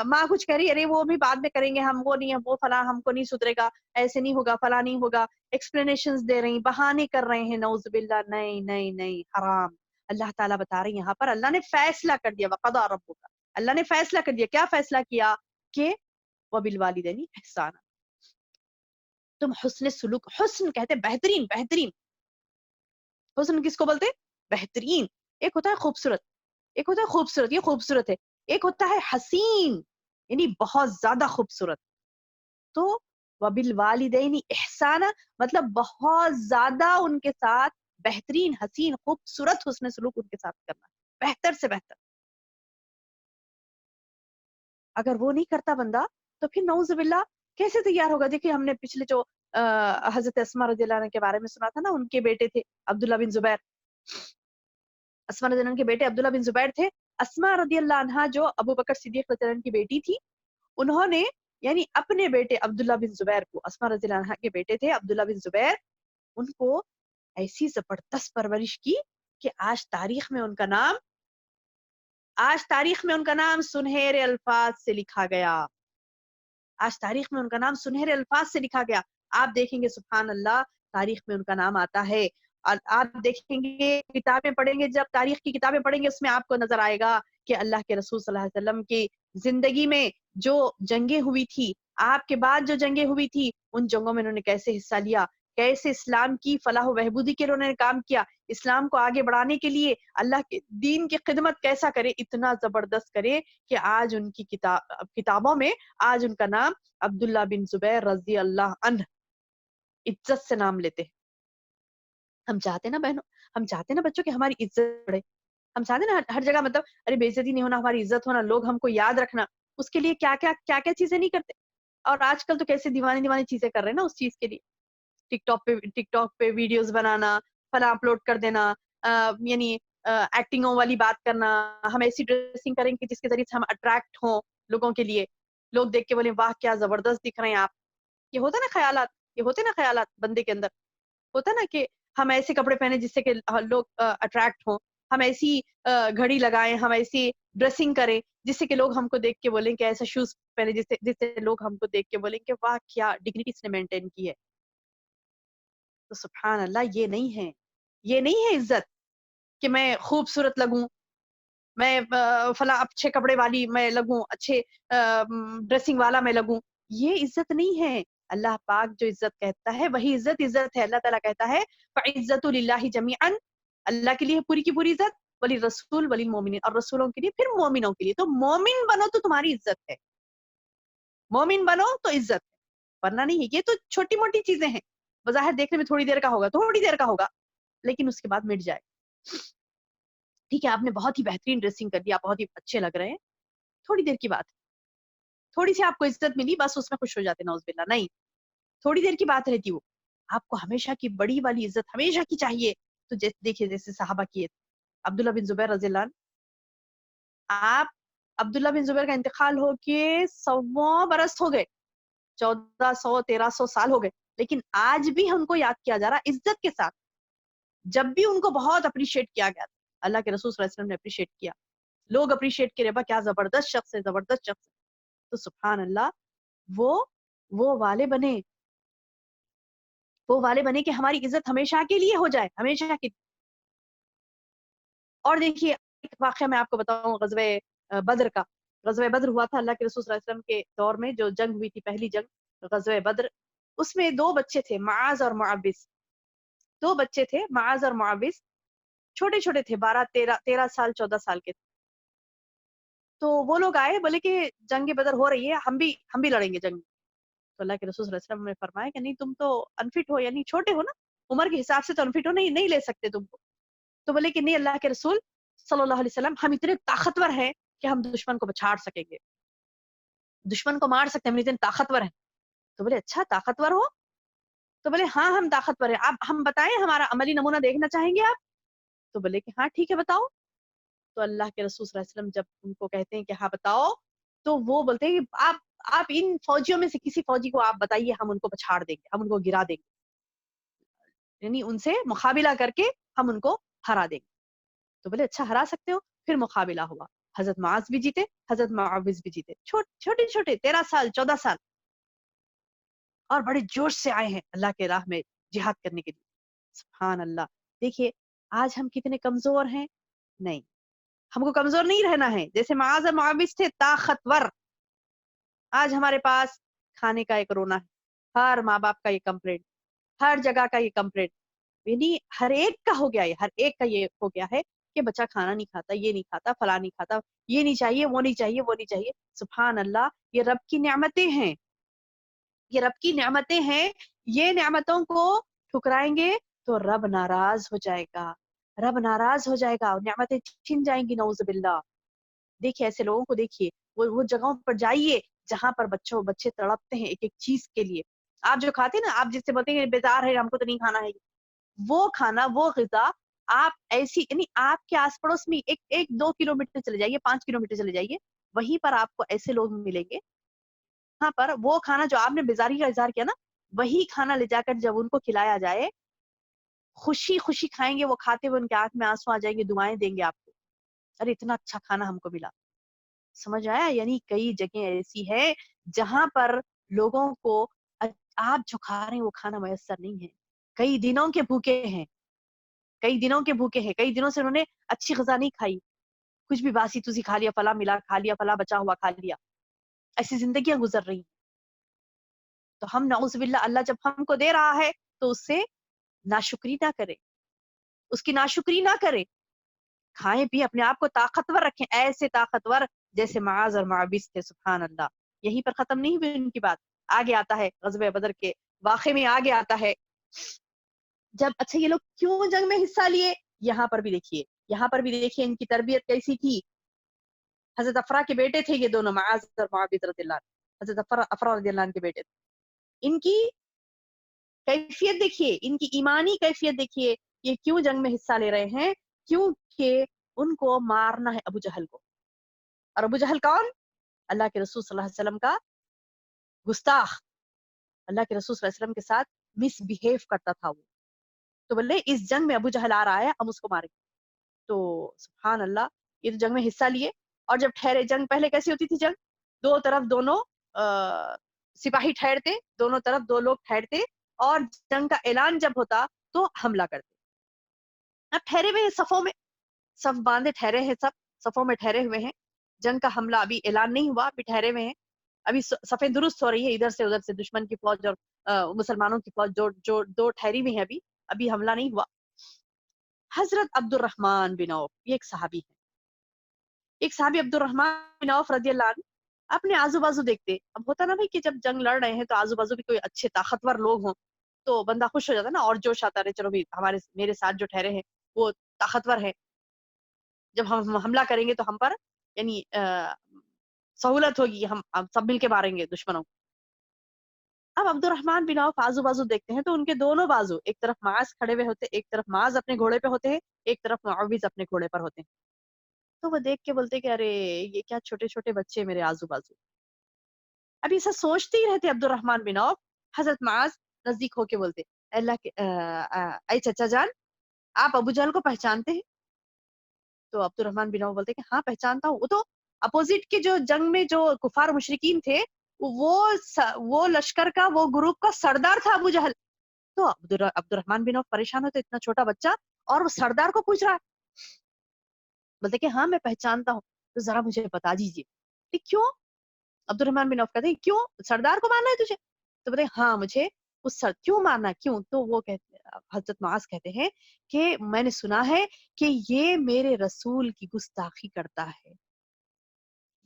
ماں کچھ کہہ رہی ہے ارے وہ بھی بعد میں کریں گے ہم, وہ نہیں ہے وہ فلاں ہم کو نہیں سدھرے گا, ایسے نہیں ہوگا فلاں نہیں ہوگا, ایکسپلینیشنز دے رہی, بہانے کر رہے ہیں, نعوذ باللہ. نہیں نہیں نہیں, حرام. اللہ تعالیٰ بتا رہے ہیں یہاں پر, اللہ نے فیصلہ کر دیا, وقضى ربک, اللہ نے فیصلہ کر دیا. کیا فیصلہ کیا؟ کہ وبالوالدین احسانا, تم حسن سلوک, حسن کہتے بہترین, بہترین. حسن کس کو بولتے؟ بہترین. ایک ہوتا ہے خوبصورت, ایک ہوتا ہے خوبصورت, یہ خوبصورت ہے. ایک ہوتا ہے حسین, یعنی بہت زیادہ خوبصورت. تو وبالوالدین احسانا مطلب بہت زیادہ ان کے ساتھ بہترین, حسین, خوبصورت حسن سلوک ان کے ساتھ کرنا, بہتر سے بہتر. اگر وہ نہیں کرتا بندہ تو پھر نعوذ باللہ کیسے تیار ہوگا؟ دیکھیے ہم نے پچھلے جو حضرت اسماء رضی اللہ عنہ کے بارے میں سنا تھا نا, ان کے بیٹے تھے عبداللہ بن زبیر. اسماء رضی اللہ عنہ کے بیٹے عبداللہ بن زبیر تھے. اسماء رضی اللہ عنہ جو ابو بکر صدیق رضی اللہ عنہ کی بیٹی تھی, انہوں نے یعنی اپنے بیٹے عبداللہ بن زبیر کو, اسماء رضی اللہ عنہ کے بیٹے تھے عبداللہ بن زبیر, ان کو ایسی زبردست پرورش کی کہ آج تاریخ میں ان کا نام, آج تاریخ میں ان کا نام سنہرے الفاظ سے لکھا گیا. آج تاریخ میں ان کا نام سنہرے الفاظ سے لکھا گیا. آپ دیکھیں گے سبحان اللہ تاریخ میں ان کا نام آتا ہے. اور آپ دیکھیں گے کتابیں پڑھیں گے, جب تاریخ کی کتابیں پڑھیں گے اس میں آپ کو نظر آئے گا کہ اللہ کے رسول صلی اللہ علیہ وسلم کی زندگی میں جو جنگیں ہوئی تھی, آپ کے بعد جو جنگیں ہوئی تھی, ان جنگوں میں انہوں نے کیسے حصہ لیا, کیسے اسلام کی فلاح و بہبودی کے انہوں نے کام کیا, اسلام کو آگے بڑھانے کے لیے اللہ کے دین کی خدمت کیسا کرے, اتنا زبردست کرے کہ آج ان کی کتابوں میں آج ان کا نام عبداللہ بن زبیر رضی اللہ عنہ عزت سے نام لیتے ہیں. ہم چاہتے ہیں نا بہنوں, ہم چاہتے ہیں نا بچوں کہ ہماری عزت بڑھے, ہم چاہتے ہیں نا ہر جگہ مطلب ارے بے عزتی نہیں ہونا, ہماری عزت ہونا, لوگ ہم کو یاد رکھنا. اس کے لیے کیا کیا چیزیں نہیں کرتے. اور آج کل تو کیسے دیوانی چیزیں کر رہے ہیں نا اس چیز کے لیے. ٹک ٹاک پہ ویڈیوز بنانا, فلاں اپلوڈ کر دینا, یعنی ایکٹنگوں والی بات کرنا, ہم ایسی ڈریسنگ کریں کہ جس کے ذریعے سے ہم اٹریکٹ ہوں لوگوں کے لیے, لوگ دیکھ کے بولیں واہ کیا زبردست دکھ رہے ہیں آپ. یہ ہوتا نا خیالات, یہ ہوتے نا خیالات بندے کے اندر, ہوتا نا کہ ہم ایسے کپڑے پہنے جس سے کہ لوگ اٹریکٹ ہوں, ہم ایسی گھڑی لگائیں, ہم ایسی ڈریسنگ کریں جس سے کہ لوگ ہم کو دیکھ کے بولیں کہ ایسا شوز پہنے جس سے لوگ ہم کو دیکھ کے بولیں کہ واہ کیا ڈگنیٹی اس نے مینٹین کی ہے. تو سبحان اللہ یہ نہیں ہے, یہ نہیں ہے عزت کہ میں خوبصورت لگوں, میں فلاں اچھے کپڑے والی میں لگوں, اچھے ڈریسنگ والا میں لگوں. یہ عزت نہیں ہے. اللہ پاک جو عزت کہتا ہے وہی عزت ہے. اللہ تعالیٰ کہتا ہے فَعِزَّتُ لِلَّهِ جَمِيعًا, اللہ کے لیے پوری کی پوری عزت, ولی رسول ولی المومنین, اور رسولوں کے لیے, پھر مومنوں کے لیے. تو مومن بنو تو تمہاری عزت ہے, مومن بنو تو عزت ہے, ورنہ نہیں ہے. یہ تو چھوٹی موٹی چیزیں ہیں, بظاہر دیکھنے میں تھوڑی دیر کا ہوگا, لیکن اس کے بعد مٹ جائے. ٹھیک ہے آپ نے بہت ہی بہترین ڈریسنگ کر دی, آپ بہت ہی اچھے لگ رہے ہیں, تھوڑی دیر کی بات, تھوڑی سی آپ کو عزت ملی بس اس میں خوش ہو جاتے, نعوذ باللہ. نہیں, تھوڑی دیر کی بات رہتی, وہ آپ کو ہمیشہ کی بڑی والی عزت ہمیشہ کی چاہیے. تو دیکھیے جیسے صحابہ کیے, عبداللہ بن زبیر رضی اللہ عنہ, آپ عبداللہ بن زبیر کا انتقال ہو کے 100 برس ہو گئے, 1400-1300 سال ہو گئے, لیکن آج بھی ہم کو یاد کیا جا رہا عزت کے ساتھ. جب بھی ان کو بہت اپریشیٹ کیا گیا تھا, اللہ کے رسول صلی اللہ علیہ وسلم نے اپریشیٹ کیا, لوگ اپریشیٹ کرے با کیا زبردست شخص ہے, زبردست شخص ہے. تو سبحان اللہ وہ والے بنے, وہ والے بنے کہ ہماری عزت ہمیشہ کے لیے ہو جائے, ہمیشہ کے. اور دیکھیے ایک واقعہ میں آپ کو بتاؤں غزوہ بدر کا. غزوہ بدر ہوا تھا اللہ کے رسول صلی اللہ علیہ وسلم کے دور میں, جو جنگ ہوئی تھی پہلی جنگ غزوہ بدر. اس میں 2 بچے تھے, معاذ اور معوذ. 2 بچے تھے معاذ اور معوذ, چھوٹے چھوٹے تھے, 13 سال 14 سال کے تھے. تو وہ لوگ آئے, بولے کہ جنگ بدر ہو رہی ہے, ہم بھی لڑیں گے جنگ. تو اللہ کے رسول صلی اللہ علیہ وسلم نے فرمایا کہ نہیں تم تو انفٹ ہو, یعنی چھوٹے ہو نا, عمر کے حساب سے تو انفٹ ہو, نہیں لے سکتے تم کو. تو بولے کہ نہیں اللہ کے رسول صلی اللہ علیہ وسلم, ہم اتنے طاقتور ہیں کہ ہم دشمن کو بچھاڑ سکیں گے, دشمن کو مار سکتے ہیں, ہم اتنے طاقتور ہیں. تو بولے اچھا طاقتور ہو, تو بولے ہاں ہم طاقتور ہیں, آپ ہم بتائیں, ہمارا عملی نمونہ دیکھنا چاہیں گے آپ؟ تو بولے کہ ہاں ٹھیک ہے بتاؤ. تو اللہ کے رسول صلی اللہ علیہ وسلم جب ان کو کہتے ہیں کہ ہاں بتاؤ, تو وہ بولتے ہیں کہ آپ ان فوجیوں میں سے کسی فوجی کو آپ بتائیے, ہم ان کو پچھاڑ دیں گے, ہم ان کو گرا دیں گے, یعنی ان سے مقابلہ کر کے ہم ان کو ہرا دیں گے. تو بولے اچھا ہرا سکتے ہو. پھر مقابلہ ہوا. حضرت معاذ بھی جیتے, حضرت معاوض بھی جیتے, چھوٹے چھوٹے 13 سال 14 سال, اور بڑے جوش سے آئے ہیں اللہ کے راہ میں جہاد کرنے کے لیے. سبحان اللہ. دیکھیے آج ہم کتنے کمزور ہیں. نہیں, ہم کو کمزور نہیں رہنا ہے. جیسے معاذ اور معاوض تھے طاقتور, آج ہمارے پاس کھانے کا ایک رونا ہے, ہر ماں باپ کا یہ کمپلینٹ, ہر جگہ کا یہ کمپلینٹ, یعنی ہر ایک کا ہو گیا, ہر ایک کا یہ ہو گیا ہے کہ بچہ کھانا نہیں کھاتا, یہ نہیں کھاتا, فلاں نہیں کھاتا, یہ نہیں چاہیے, وہ نہیں چاہیے, وہ نہیں چاہیے. سبحان اللہ, یہ رب کی نعمتیں ہیں, یہ رب کی نعمتیں ہیں. یہ نعمتوں کو ٹھکرائیں گے تو رب ناراض ہو جائے گا, رب ناراض ہو جائے گا, نعمتیں چھن جائیں گی, نعوذ باللہ. دیکھیے ایسے لوگوں کو, دیکھیے وہ جگہوں پر جائیے جہاں پر بچے تڑپتے ہیں ایک ایک چیز کے لیے. آپ جو کھاتے ہیں نا, آپ جس سے بولتے ہیں بیزار ہے, ہم کو تو نہیں کھانا ہے, وہ کھانا, وہ غذا آپ ایسی, یعنی آپ کے آس پڑوس میں ایک 2 کلومیٹر چلے جائیے, 5 کلومیٹر چلے جائیے, وہیں پر آپ کو ایسے لوگ ملیں گے. وہاں پر وہ کھانا جو آپ نے بیزاری کا اظہار کیا نا, وہی کھانا لے جا کر جب ان کو کھلایا جائے, خوشی خوشی کھائیں گے وہ, کھاتے ہوئے ان کے آنکھ میں آنسو آ جائیں گے, دعائیں دیں گے آپ کو, ارے اتنا اچھا کھانا ہم کو ملا. سمجھ آیا؟ یعنی کئی جگہیں ایسی ہے جہاں پر لوگوں کو آپ جو کھا رہے ہیں وہ کھانا میسر نہیں ہے. کئی دنوں کے بھوکے ہیں, کئی دنوں کے بھوکے ہیں, کئی دنوں سے انہوں نے اچھی غذا نہیں کھائی, کچھ بھی باسی تسی کھا لیا, فلاں ملا کھا لیا, فلاں بچا ہوا کھا لیا, ایسی زندگیاں گزر رہی ہیں. تو ہم نعوذ باللہ, اللہ جب ہم کو دے رہا ہے تو اس سے ناشکری نہ کرے, اس کی ناشکری نہ کرے. کھائیں بھی, اپنے آپ کو طاقتور رکھیں, ایسے طاقتور جیسے معاذ اور معاوض تھے. سبحان اللہ. یہیں پر ختم نہیں ہوئی ان کی بات, آگے آتا ہے غزوہ بدر کے واقعے میں, آگے آتا ہے جب, اچھا یہ لوگ کیوں جنگ میں حصہ لیے, یہاں پر بھی دیکھیے, یہاں پر بھی دیکھیے ان کی تربیت کیسی تھی. حضرت افرا کے بیٹے تھے یہ دونوں, معاذ اور معاوض رضی اللہ عنہ, حضرت افرا رضی اللہ عنہ کے بیٹے تھے. ان کی کیفیت دیکھیے, ان کی ایمانی کیفیت دیکھیے, یہ کیوں جنگ میں حصہ لے رہے ہیں, کیونکہ ان کو مارنا ہے ابو جہل کو. اور ابو جہل کون؟ اللہ کے رسول صلی اللہ علیہ وسلم کا گستاخ, اللہ کے رسول صلی اللہ علیہ وسلم کے ساتھ مس بیہیو کرتا تھا وہ. تو بولے اس جنگ میں ابو جہل آ رہا ہے, ہم اس کو ماریں. تو سبحان اللہ, یہ تو جنگ میں حصہ لیے. اور جب ٹھہرے, جنگ پہلے کیسی ہوتی تھی جنگ, دو طرف دونوں سپاہی ٹھہرتے, دونوں طرف 2 لوگ ٹھہرتے, اور جنگ کا اعلان جب ہوتا تو حملہ کرتے. اب ٹھہرے ہوئے صفوں میں, صف باندھے ٹھہرے ہیں, سب صفوں میں ٹھہرے ہوئے ہیں. جنگ کا حملہ ابھی اعلان نہیں ہوا, ابھی ٹھہرے ہوئے ہیں, ابھی صفیں درست ہو رہی ہے, ادھر سے ادھر سے دشمن کی فوج اور مسلمانوں کی فوج جو 2 ٹھہری ہوئی ہیں, ابھی حملہ نہیں ہوا. حضرت عبد الرحمن بن عوف, یہ ایک صحابی ہے, ایک صحابی عبد الرحمن بن عوف رضی اللہ عنہ, اپنے آزو بازو دیکھتے. اب ہوتا نا بھائی کہ جب جنگ لڑ رہے ہیں تو آزو بازو بھی کوئی اچھے طاقتور لوگ ہوں تو بندہ خوش ہو جاتا نا, اور جوش آتا رہے, چلو بھی میرے ساتھ جو ٹھہرے ہیں وہ طاقتور ہے, جب ہم حملہ کریں گے تو ہم پر یعنی سہولت ہوگی, ہم سب مل کے ماریں گے دشمنوں کو. اب عبد الرحمن بن عوف آزو بازو دیکھتے ہیں تو ان کے دونوں بازو, ایک طرف معاذ کھڑے ہوئے ہوتے, ایک طرف معاذ اپنے گھوڑے پہ ہوتے ہیں, ایک طرف معاوض اپنے گھوڑے پر ہوتے ہیں. تو وہ دیکھ کے بولتے کہ ارے یہ کیا چھوٹے چھوٹے بچے میرے آزو بازو. اب یہ سب سوچتے ہی رہتے عبد الرحمن بن عوف. حضرت معاذ نزدیک ہو کے بولتے, اللہ کے اے چچا جان, آپ ابو جہل کو پہچانتے ہیں؟ تو عبد الرحمن بن عوف بولتے کہ ہاں پہچانتا ہوں, وہ تو اپوزٹ کے جو جنگ میں جو کفار مشرکین تھے, وہ لشکر کا, وہ گروپ کا سردار تھا ابو جہل. تو عبد الرحمن بن عوف پریشان ہوتے, اتنا چھوٹا بچہ اور وہ سردار کو پوچھ رہا ہے. بولتے کہ ہاں میں پہچانتا ہوں, تو ذرا مجھے بتا دیجیے کیوں. عبد الرحمن بن عوف کہتے ہیں کیوں, سردار کو ماننا ہے تجھے؟ تو بولتے ہاں مجھے کیوں ماننا ہے, کیوں؟ تو وہ کہتے, حضرت معاذ کہتے ہیں کہ میں نے سنا ہے کہ یہ میرے رسول کی گستاخی کرتا ہے,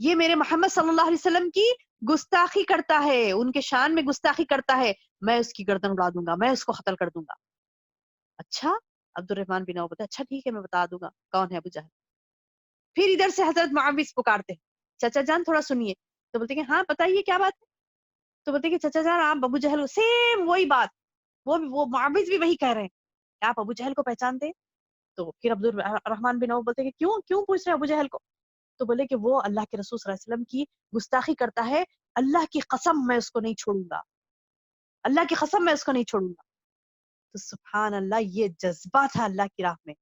یہ میرے محمد صلی اللہ علیہ وسلم کی گستاخی کرتا ہے, ان کے شان میں گستاخی کرتا ہے, میں اس کی گردن اڑا دوں گا, میں اس کو قتل کر دوں گا. اچھا, عبد الرحمن بن عوف بولتے اچھا ٹھیک ہے میں بتا دوں گا کون ہے ابو جہل. پھر ادھر سے حضرت معاوض پکارتے ہیں, چچا جان تھوڑا سنیے. تو بولتے کہ ہاں بتائیے کیا بات ہے. تو بولتے کہ چچا جان آپ ابو جہل, سیم وہی بات, وہ معاوض بھی وہی کہہ رہے ہیں, آپ ابو جہل کو پہچانتے؟ تو پھر عبد الرحمن بن عوف بولتے کہ کیوں پوچھ رہے ابو جہل کو؟ تو بولے کہ وہ اللہ کے رسول صلی اللہ علیہ وسلم کی گستاخی کرتا ہے, اللہ کی قسم میں اس کو نہیں چھوڑوں گا, اللہ کی قسم میں اس کو نہیں چھوڑوں گا. تو سبحان اللہ, یہ جذبہ تھا اللہ کی راہ میں,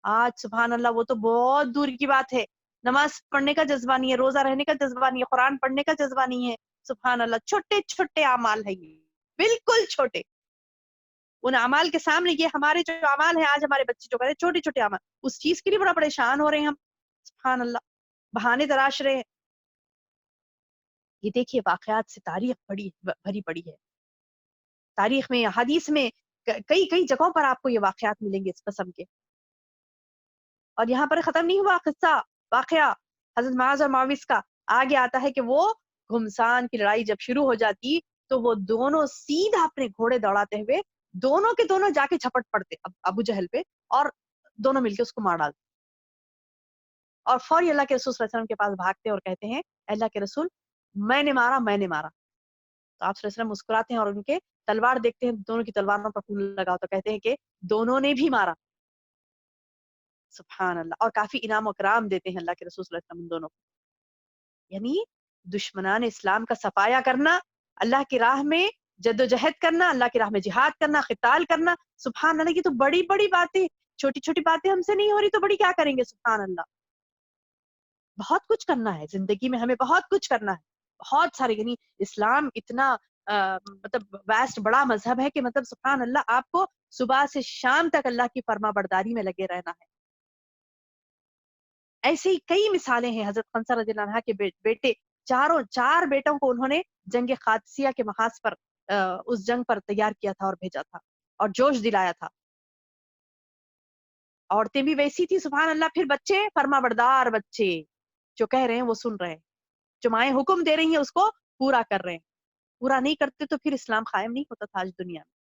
آج سبحان اللہ وہ تو بہت دور کی بات ہے، نماز پڑھنے کا جذبہ نہیں ہے، روزہ رہنے کا جذبہ نہیں ہے، قرآن پڑھنے کا جذبہ نہیں ہے. سبحان اللہ، چھوٹے چھوٹے اعمال ہیں یہ، بالکل چھوٹے. ان اعمال کے سامنے یہ ہمارے جو اعمال ہیں، آج ہمارے بچے جو کرے چھوٹے چھوٹے اعمال، اس چیز کے لیے بڑا پریشان ہو رہے ہیں ہم. سبحان اللہ، بہانے تراش رہے ہیں. یہ دیکھیے واقعات سے تاریخ بھری پڑی ہے. تاریخ میں، حدیث میں کئی کئی جگہوں پر آپ کو یہ واقعات ملیں گے اس قسم کے. اور یہاں پر ختم نہیں ہوا قصہ، واقعہ حضرت معاذ اور معاویہ کا. آگے آتا ہے کہ وہ گھمسان کی لڑائی جب شروع ہو جاتی تو وہ دونوں سیدھا اپنے گھوڑے دوڑاتے ہوئے دونوں کے دونوں جا کے جھپٹ پڑتے ابو جہل پہ، اور دونوں مل کے اس کو مار ڈالتے. اور فوری اللہ کے رسول صلی اللہ علیہ وسلم کے پاس بھاگتے اور کہتے ہیں اللہ کے رسول میں نے مارا. تو آپ صلی اللہ علیہ وسلم مسکراتے ہیں اور ان کے تلوار دیکھتے ہیں، دونوں کی تلواروں پر خون لگا تو کہتے ہیں کہ دونوں نے بھی مارا. سبحان اللہ. اور کافی انعام و اکرام دیتے ہیں اللہ کے رسول صلی اللہ علیہ وسلم دونوں کو. یعنی دشمنان اسلام کا صفایا کرنا، اللہ کی راہ میں جد و جہد کرنا، اللہ کی راہ میں جہاد کرنا، قتال کرنا. سبحان اللہ، یہ تو بڑی بڑی باتیں، چھوٹی چھوٹی باتیں ہم سے نہیں ہو رہی تو بڑی کیا کریں گے. سبحان اللہ، بہت کچھ کرنا ہے زندگی میں، ہمیں بہت کچھ کرنا ہے، بہت سارے. یعنی اسلام اتنا مطلب واسٹ بڑا مذہب ہے کہ مطلب سبحان اللہ آپ کو صبح سے شام تک اللہ کی فرما برداری میں لگے رہنا ہے. ایسے ہی کئی مثالیں ہیں. حضرت خنسہ رضی اللہ عنہ کے بیٹے، چار بیٹوں کو انہوں نے جنگ قادسیہ کے محاذ پر اس جنگ پر تیار کیا تھا اور بھیجا تھا اور جوش دلایا تھا. عورتیں بھی ویسی تھی سبحان اللہ. پھر بچے فرما بردار بچے، جو کہہ رہے ہیں وہ سن رہے ہیں، جو مائیں حکم دے رہی ہیں اس کو پورا کر رہے ہیں. پورا نہیں کرتے تو پھر اسلام قائم نہیں ہوتا تھا آج دنیا میں.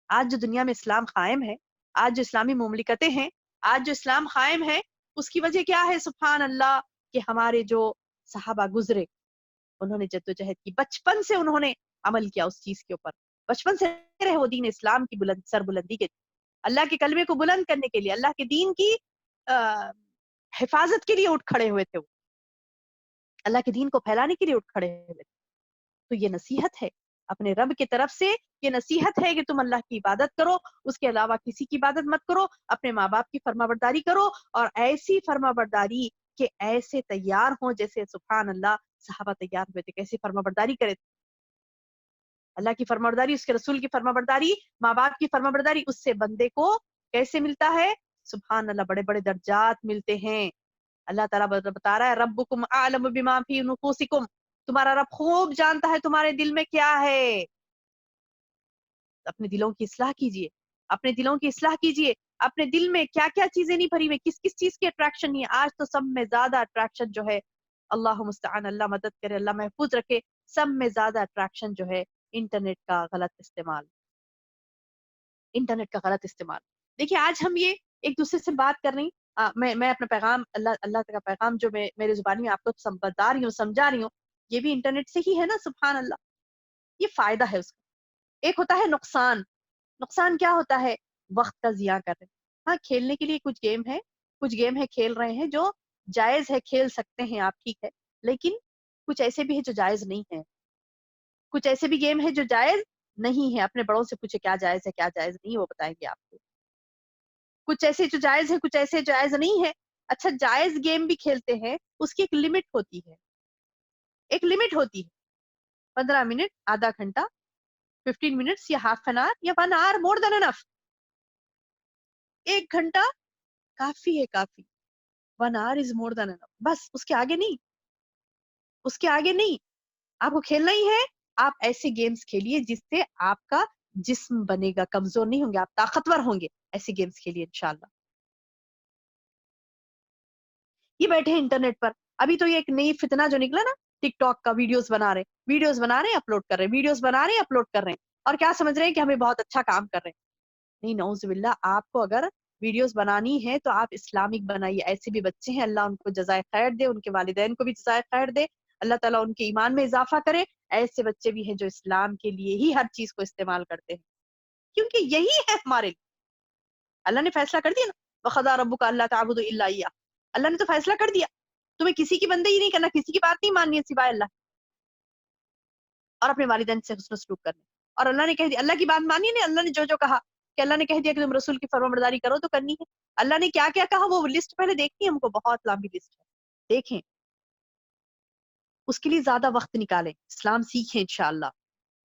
آج جو دنیا میں اسلام قائم ہے، آج جو اسلامی مملکتیں ہیں، آج جو اسلام قائم ہے، اس کی وجہ کیا ہے سبحان اللہ؟ کہ ہمارے جو صحابہ گزرے انہوں نے جدوجہد کی، بچپن سے انہوں نے عمل کیا اس چیز کے اوپر، بچپن سے رہے وہ دین اسلام کی سربلندی کے، اللہ کے کلمے کو بلند کرنے کے لیے، اللہ کے دین کی حفاظت کے لیے اٹھ کھڑے ہوئے تھے، وہ اللہ کے دین کو پھیلانے کے لیے اٹھ کھڑے ہوئے تھے. تو یہ نصیحت ہے اپنے رب کی طرف سے، یہ نصیحت ہے کہ تم اللہ کی عبادت کرو، اس کے علاوہ کسی کی عبادت مت کرو، اپنے ماں باپ کی فرما برداری کرو، اور ایسی فرما برداری کہ ایسے تیار ہوں جیسے سبحان اللہ صحابہ تیار ہوئے تھے. کیسی فرما برداری کرے تھے؟ اللہ کی فرما برداری، اس کے رسول کی فرما برداری، ماں باپ کی فرما برداری. اس سے بندے کو کیسے ملتا ہے؟ سبحان اللہ، بڑے بڑے درجات ملتے ہیں. اللہ تعالیٰ بتا رہا ہے ربکم اعلم بما فی نفوسکم، تمہارا رب خوب جانتا ہے تمہارے دل میں کیا ہے. اپنے دلوں کی اصلاح کیجئے، اپنے دلوں کی اصلاح کیجئے. اپنے دل میں کیا کیا چیزیں نہیں بھری ہوئی، کس کس چیز کی اٹریکشن نہیں ہے. آج تو سب میں زیادہ اٹریکشن جو ہے، اللہ مستعان، اللہ مدد کرے، اللہ محفوظ رکھے، سب میں زیادہ اٹریکشن جو ہے انٹرنیٹ کا غلط استعمال، انٹرنیٹ کا غلط استعمال. دیکھیے آج ہم یہ ایک دوسرے سے بات کر رہی، میں اپنا پیغام، اللہ کا پیغام جو میں میرے زبان میں آپ کو بتا رہی ہوں، سمجھا رہی ہوں، یہ بھی انٹرنیٹ سے ہی ہے نا. سبحان اللہ، یہ فائدہ ہے اس کا. ایک ہوتا ہے نقصان. نقصان کیا ہوتا ہے؟ وقت کا ضیاع کر رہے ہیں. ہاں کھیلنے کے لیے کچھ گیم ہے کھیل رہے ہیں جو جائز ہے، کھیل سکتے ہیں آپ، ٹھیک ہے، لیکن کچھ ایسے بھی ہے جو جائز نہیں ہے. کچھ ایسے بھی گیم ہے جو جائز نہیں ہے. اپنے بڑوں سے پوچھے کیا جائز ہے کیا جائز نہیں، وہ بتائیں گے آپ کو. کچھ ایسے جو جائز ہے، کچھ ایسے جائز نہیں ہے. اچھا جائز گیم بھی کھیلتے ہیں، اس کی ایک لمٹ ہوتی ہے، ایک لمٹ ہوتی ہے. 15 منٹ، آدھا گھنٹہ، 15 منٹس یا ہاف این آور یا 1 آور مور دین انف. 1 گھنٹہ کافی ہے، کافی. 1 آور از مور دین انف. بس اس کے آگے نہیں، اس کے آگے نہیں. آپ کو کھیلنا ہی ہے، آپ ایسے گیمز کھیلیے جس سے آپ کا جسم بنے گا، کمزور نہیں ہوں گے، آپ طاقتور ہوں گے. ایسے گیمز کھیلیے انشاءاللہ. یہ بیٹھے ہیں انٹرنیٹ پر. ابھی تو یہ ایک نئی فتنہ جو نکلا نا، ٹک ٹاک کا، ویڈیوز بنا رہے ہیں اپلوڈ کر رہے ہیں، ویڈیوز بنا رہے ہیں اپلوڈ کر رہے ہیں، اور کیا سمجھ رہے ہیں کہ ہمیں بہت اچھا کام کر رہے ہیں. نہیں، نعوذ باللہ. آپ کو اگر ویڈیوز بنانی ہے تو آپ اسلامک بنائیے. ایسے بھی بچے ہیں، اللہ ان کو جزائے خیر دے، ان کے والدین کو بھی جزائے خیر دے، اللہ تعالیٰ ان کے ایمان میں اضافہ کرے. ایسے بچے بھی ہیں جو اسلام کے لیے ہی ہر چیز کو استعمال کرتے ہیں، کیونکہ یہی ہے ہمارے لیے. اللہ نے فیصلہ کر دیا نا، وَقَضَىٰ رَبُّكَ أَلَّا تَعْبُدُوا إِلَّا إِيَّاهُ. اللہ نے تو فیصلہ کر دیا، تمہیں کسی کی بندگی نہیں کرنا، کسی کی بات نہیں ماننی ہے سوائے اللہ، اور اپنے والدین سے حسن سلوک کرنا. اور اللہ نے کہہ دیا، اللہ کی بات مانی نہیں، اللہ نے جو جو کہا کہ اللہ نے کہہ دیا کہ تم رسول کی فرمانبرداری کرو تو کرنی ہے. اللہ نے کیا کیا کہا وہ لسٹ پہلے دیکھنی ہے ہم کو, بہت لمبی لسٹ ہے, دیکھیں اس کے لیے زیادہ وقت نکالیں, اسلام سیکھیں انشاءاللہ.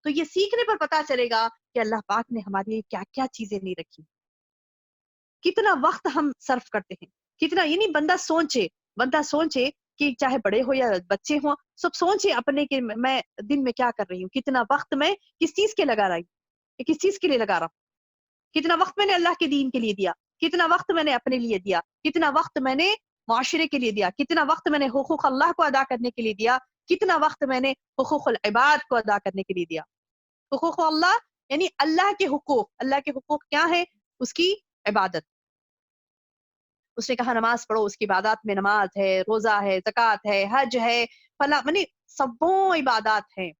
تو یہ سیکھنے پر پتا چلے گا کہ اللہ پاک نے ہمارے لیے کیا کیا چیزیں نہیں رکھی, کتنا وقت ہم صرف کرتے ہیں, کتنا, یعنی بندہ سوچے کہ چاہے بڑے ہو یا بچے ہوں, سب سوچے اپنے کہ میں دن میں کیا کر رہی ہوں, کتنا وقت میں کس چیز کے لگا رہی ہوں, کس چیز کے لیے لگا رہا ہوں, کتنا وقت میں نے اللہ کے دین کے لیے دیا, کتنا وقت میں نے اپنے لیے دیا, کتنا وقت میں نے معاشرے کے لیے دیا, کتنا وقت میں نے حقوق اللہ کو ادا کرنے کے لیے دیا, کتنا وقت میں نے حقوق العباد کو ادا کرنے کے لیے دیا. حقوق اللہ یعنی اللہ کے حقوق, اللہ کے حقوق کیا ہے, اس کی عبادت. اس نے کہا نماز پڑھو, اس کی عبادات میں نماز ہے, روزہ ہے, زکوٰۃ ہے, حج ہے, فلاں, یعنی سبوں عبادات ہیں.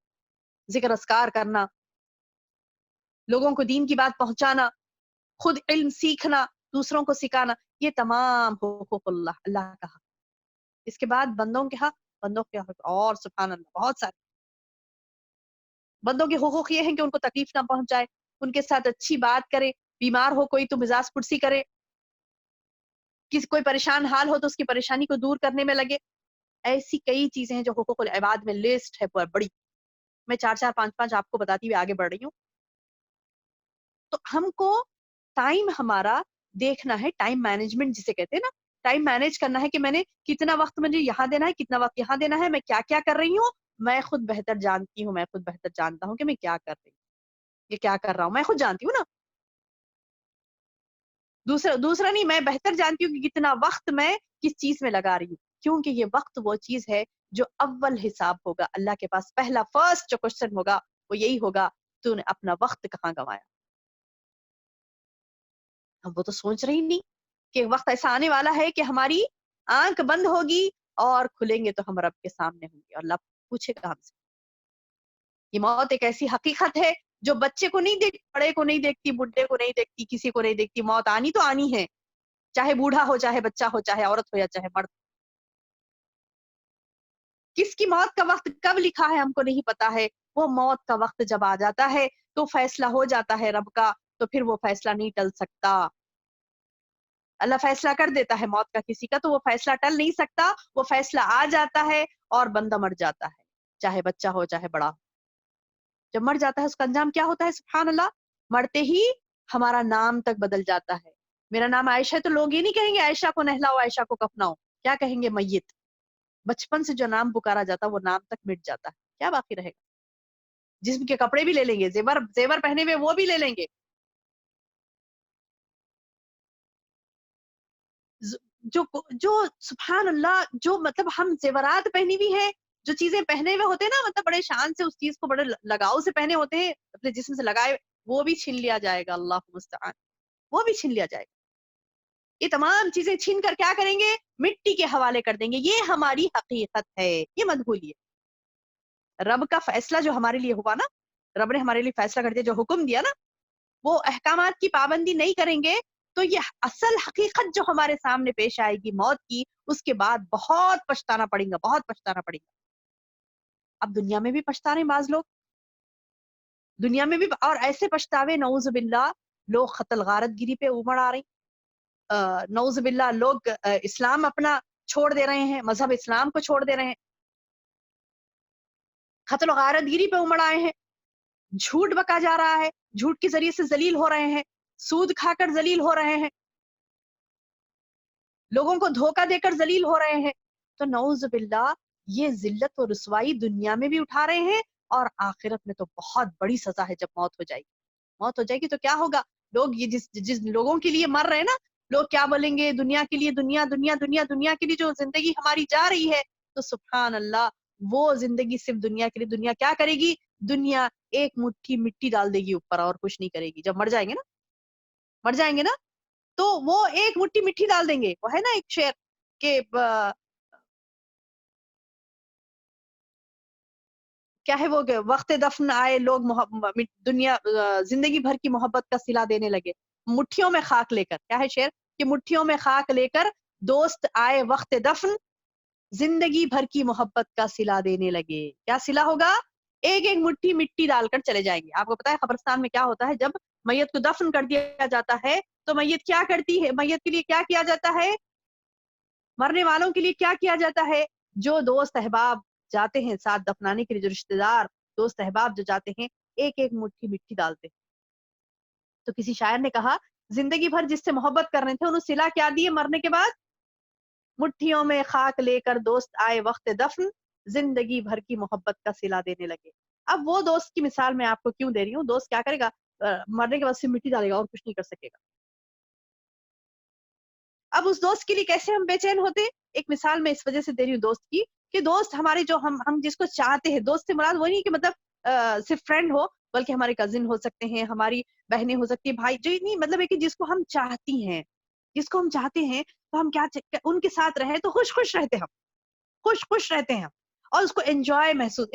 ذکر اذکار کرنا, لوگوں کو دین کی بات پہنچانا, خود علم سیکھنا, دوسروں کو سکھانا, یہ تمام حقوق اللہ کا حق. اس کے بعد بندوں کے حق اور سبحان اللہ بہت سارے. بندوں کے حقوق یہ ہیں کہ ان کو تکلیف نہ پہنچائے, ان کے ساتھ اچھی بات کرے, بیمار ہو کوئی تو مزاج پرسی کرے, کوئی پریشان حال ہو تو اس کی پریشانی کو دور کرنے میں لگے. ایسی کئی چیزیں ہیں جو حقوق العباد میں لسٹ ہے بڑی, میں 4 5 آپ کو بتاتی ہوئے آگے بڑھ رہی ہوں. تو ہم کو ٹائم ہمارا دیکھنا ہے, ٹائم مینجمنٹ جسے کہتے ہیں نا, ٹائم مینج کرنا ہے کہ میں نے کتنا وقت مجھے یہاں دینا ہے, کتنا وقت یہاں دینا ہے, میں کیا کیا کر رہی ہوں, میں خود بہتر جانتی ہوں, میں خود بہتر جانتا ہوں کہ میں کیا کر رہی ہوں, یہ کیا کر رہا ہوں, میں خود جانتی ہوں نا. دوسرا نہیں, میں بہتر جانتی ہوں کہ کتنا وقت میں کس چیز میں لگا رہی ہوں, کیونکہ یہ وقت وہ چیز ہے جو اول حساب ہوگا اللہ کے پاس. پہلا فرسٹ جو کوشچن ہوگا وہ یہی ہوگا, تو نے اپنا وقت کہاں گنوایا. ہم وہ تو سوچ رہی نہیں کہ وقت ایسا آنے والا ہے کہ ہماری آنکھ بند ہوگی اور کھلیں گے تو ہم رب کے سامنے ہوں گے اور اللہ پوچھے گا ہم سے. یہ موت ایک ایسی حقیقت ہے جو بچے کو نہیں دیکھتی, بڑے کو نہیں دیکھتی, بڈھے کو نہیں دیکھتی, کسی کو نہیں دیکھتی. موت آنی تو آنی ہے, چاہے بوڑھا ہو, چاہے بچہ ہو, چاہے عورت ہو یا چاہے مرد. کس کی موت کا وقت کب لکھا ہے ہم کو نہیں پتا ہے. وہ موت کا وقت جب آ جاتا ہے تو فیصلہ ہو جاتا ہے رب کا, تو پھر وہ فیصلہ نہیں ٹل سکتا. اللہ فیصلہ کر دیتا ہے موت کا کسی کا, تو وہ فیصلہ ٹل نہیں سکتا. وہ فیصلہ آ جاتا ہے اور بندہ مر جاتا ہے, چاہے بچہ ہو چاہے بڑا ہو. جب مر جاتا ہے اس کا انجام کیا ہوتا ہے, سبحان اللہ, مرتے ہی ہمارا نام تک بدل جاتا ہے. میرا نام عائشہ ہے تو لوگ یہ نہیں کہیں گے عائشہ کو نہلاؤ, عائشہ کو کفناؤ, کیا کہیں گے, میت. بچپن سے جو نام پکارا جاتا وہ نام تک مٹ جاتا ہے, کیا باقی رہے گا. جسم کے کپڑے بھی لے لیں گے, زیور پہنے ہوئے وہ بھی لے لیں گے. جو سبحان اللہ, جو مطلب ہم زیورات پہنی ہوئی ہیں, جو چیزیں پہنے ہوئے ہوتے ہیں نا, مطلب بڑے شان سے اس چیز کو بڑے لگاؤ سے پہنے ہوتے ہیں, اپنے جسم سے لگائے, وہ بھی چھین لیا جائے گا. اللہ مستعان, وہ بھی چھین لیا جائے گا. یہ تمام چیزیں چھین کر کیا کریں گے, مٹی کے حوالے کر دیں گے. یہ ہماری حقیقت ہے, یہ مت بھولیے. رب کا فیصلہ جو ہمارے لیے ہوا نا, رب نے ہمارے لیے فیصلہ کر دیا, جو حکم دیا نا, وہ احکامات کی پابندی نہیں کریں گے تو یہ اصل حقیقت جو ہمارے سامنے پیش آئے گی موت کی, اس کے بعد بہت پچھتانا پڑے گا, بہت پچھتانا پڑے گا. اب دنیا میں بھی پچھتا رہے ہیں بعض لوگ, دنیا میں بھی, اور ایسے پچھتاوے نعوذ باللہ, لوگ قتل غارت گیری پہ امڑ آ رہے ہیں. نعوذ باللہ لوگ اسلام اپنا چھوڑ دے رہے ہیں, مذہب اسلام کو چھوڑ دے رہے ہیں, قتل و غارت گیری پہ امڑ آئے ہیں. جھوٹ بکا جا رہا ہے, جھوٹ کے ذریعے سے ذلیل ہو رہے ہیں, سود کھا کر ذلیل ہو رہے ہیں, لوگوں کو دھوکہ دے کر ذلیل ہو رہے ہیں. تو نعوذ باللہ یہ ذلت و رسوائی دنیا میں بھی اٹھا رہے ہیں, اور آخرت میں تو بہت بڑی سزا ہے جب موت ہو جائے گی. موت ہو جائے گی تو کیا ہوگا, لوگ یہ جس لوگوں کے لیے مر رہے ہیں نا, لوگ کیا بولیں گے, دنیا کے لیے, دنیا دنیا دنیا دنیا کے لیے جو زندگی ہماری جا رہی ہے, تو سبحان اللہ وہ زندگی صرف دنیا کے لیے. دنیا کیا کرے گی, دنیا ایک مٹھی مٹی ڈال دے گی اوپر, اور کچھ نہیں کرے گی. جب مر جائیں گے نا, مر جائیں گے نا, تو وہ ایک مٹھی مٹی ڈال دیں گے. وہ ہے نا ایک شعر کہ کیا ہے وہ, وقت دفن آئے لوگ دنیا زندگی بھر کی محبت کا صلہ دینے لگے, مٹھیوں میں خاک لے کر. کیا ہے شعر, کہ مٹھیوں میں خاک لے کر دوست آئے وقت دفن, زندگی بھر کی محبت کا صلہ دینے لگے. کیا صلہ ہوگا, ایک ایک مٹھی مٹی ڈال کر چلے جائیں گے. آپ کو پتا ہے قبرستان میں کیا ہوتا ہے؟ جب میت کو دفن کر دیا جاتا ہے تو میت کیا کرتی ہے؟ میت کے لیے کیا کیا جاتا ہے؟ مرنے والوں کے لیے کیا کیا جاتا ہے؟ جو دوست احباب جاتے ہیں ساتھ دفنانے کے لیے، جو رشتہ دار دوست احباب جو جاتے ہیں، ایک ایک مٹھی مٹی ڈالتے ہیں. تو کسی شاعر نے کہا زندگی بھر جس سے محبت کر رہے تھے انہوں صلہ کیا دیے مرنے کے بعد؟ مٹھیوں میں خاک لے کر دوست آئے وقت دفن، زندگی بھر کی محبت کا صلہ دینے لگے. اب وہ دوست کی مثال میں آپ کو کیوں دے رہی ہوں؟ دوست کیا کرے گا؟ مرنے کے بعد صرف مٹی ڈالے گا اور کچھ نہیں کر سکے گا. اب اس دوست کے لیے کیسے ہم بے چین ہوتے؟ ایک مثال میں اس وجہ سے دے رہی ہوں دوست کی، کہ دوست ہمارے جو ہم جس کو چاہتے ہیں، دوست سے مراد وہ نہیں کہ مطلب صرف فرینڈ ہو، بلکہ ہمارے کزن ہو سکتے ہیں، ہماری بہنیں ہو سکتی ہیں، بھائی، جو نہیں مطلب ہے کہ جس کو ہم چاہتی ہیں، جس کو ہم چاہتے ہیں، تو ہم کیا ان کے ساتھ رہے تو خوش خوش رہتے ہیں، ہم خوش رہتے ہیں، اور اس کو انجوائے محسوس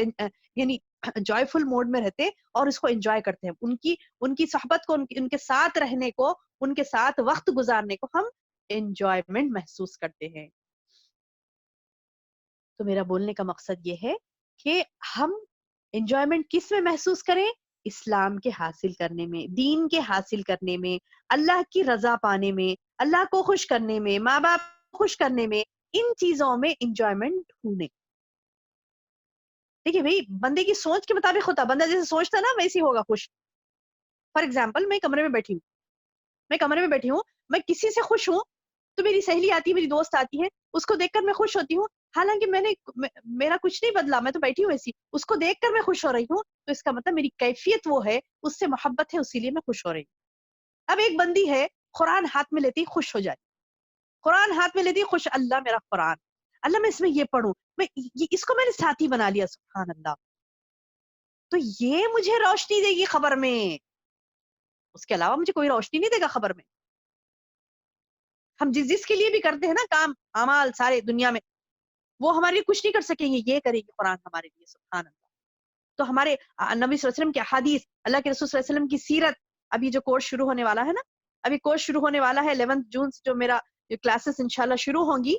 یعنی جوائے فل موڈ میں رہتے اور اس کو انجوائے کرتے ہیں. ان کی صحبت کو، ان کے ساتھ رہنے کو، ان کے ساتھ وقت گزارنے کو ہم انجوائمنٹ محسوس کرتے ہیں. تو میرا بولنے کا مقصد یہ ہے کہ ہم انجوائمنٹ کس میں محسوس کریں؟ اسلام کے حاصل کرنے میں، دین کے حاصل کرنے میں، اللہ کی رضا پانے میں، اللہ کو خوش کرنے میں، ماں باپ کو خوش کرنے میں، ان چیزوں میں انجوائمنٹ ڈھونڈیں. دیکھیے بھائی، بندے کی سوچ کے مطابق ہوتا، بندہ جیسے سوچتا نا ویسے ہی ہوگا خوش. فار ایگزامپل، میں کمرے میں بیٹھی ہوں، میں کسی سے خوش ہوں تو میری سہیلی آتی ہے، میری دوست آتی ہے، اس کو دیکھ کر میں خوش ہوتی ہوں، حالانکہ میرا کچھ نہیں بدلا، میں تو بیٹھی ہوں ایسی، اس کو دیکھ کر میں خوش ہو رہی ہوں، تو اس کا مطلب میری کیفیت وہ ہے، اس سے محبت ہے، اسی لیے میں خوش ہو رہی ہوں. اب ایک بندی ہے، قرآن ہاتھ میں لیتی خوش ہو جائے، قرآن ہاتھ میں لیتی خوش، اللہ میرا قرآن، اللہ میں اس میں یہ پڑھوں، اس کو میں نے ساتھی بنا لیا، سبحان اللہ. تو یہ مجھے روشنی دے گی خبر میں، اس کے علاوہ مجھے کوئی روشنی نہیں دے گا خبر میں. ہم جس کے لیے بھی کرتے ہیں نا کام، اعمال سارے دنیا میں، وہ ہمارے لیے کچھ نہیں کر سکیں گے، یہ کرے گی قرآن ہمارے لیے، سبحان اللہ. تو ہمارے نبی صلی اللہ علیہ وسلم کی احادیث، اللہ کے رسول صلی اللہ علیہ وسلم کی سیرت، ابھی جو کورس شروع ہونے والا ہے نا، ابھی کورس شروع ہونے والا ہے 11 جون سے، جو میرا کلاسز انشاءاللہ شروع ہوں گی،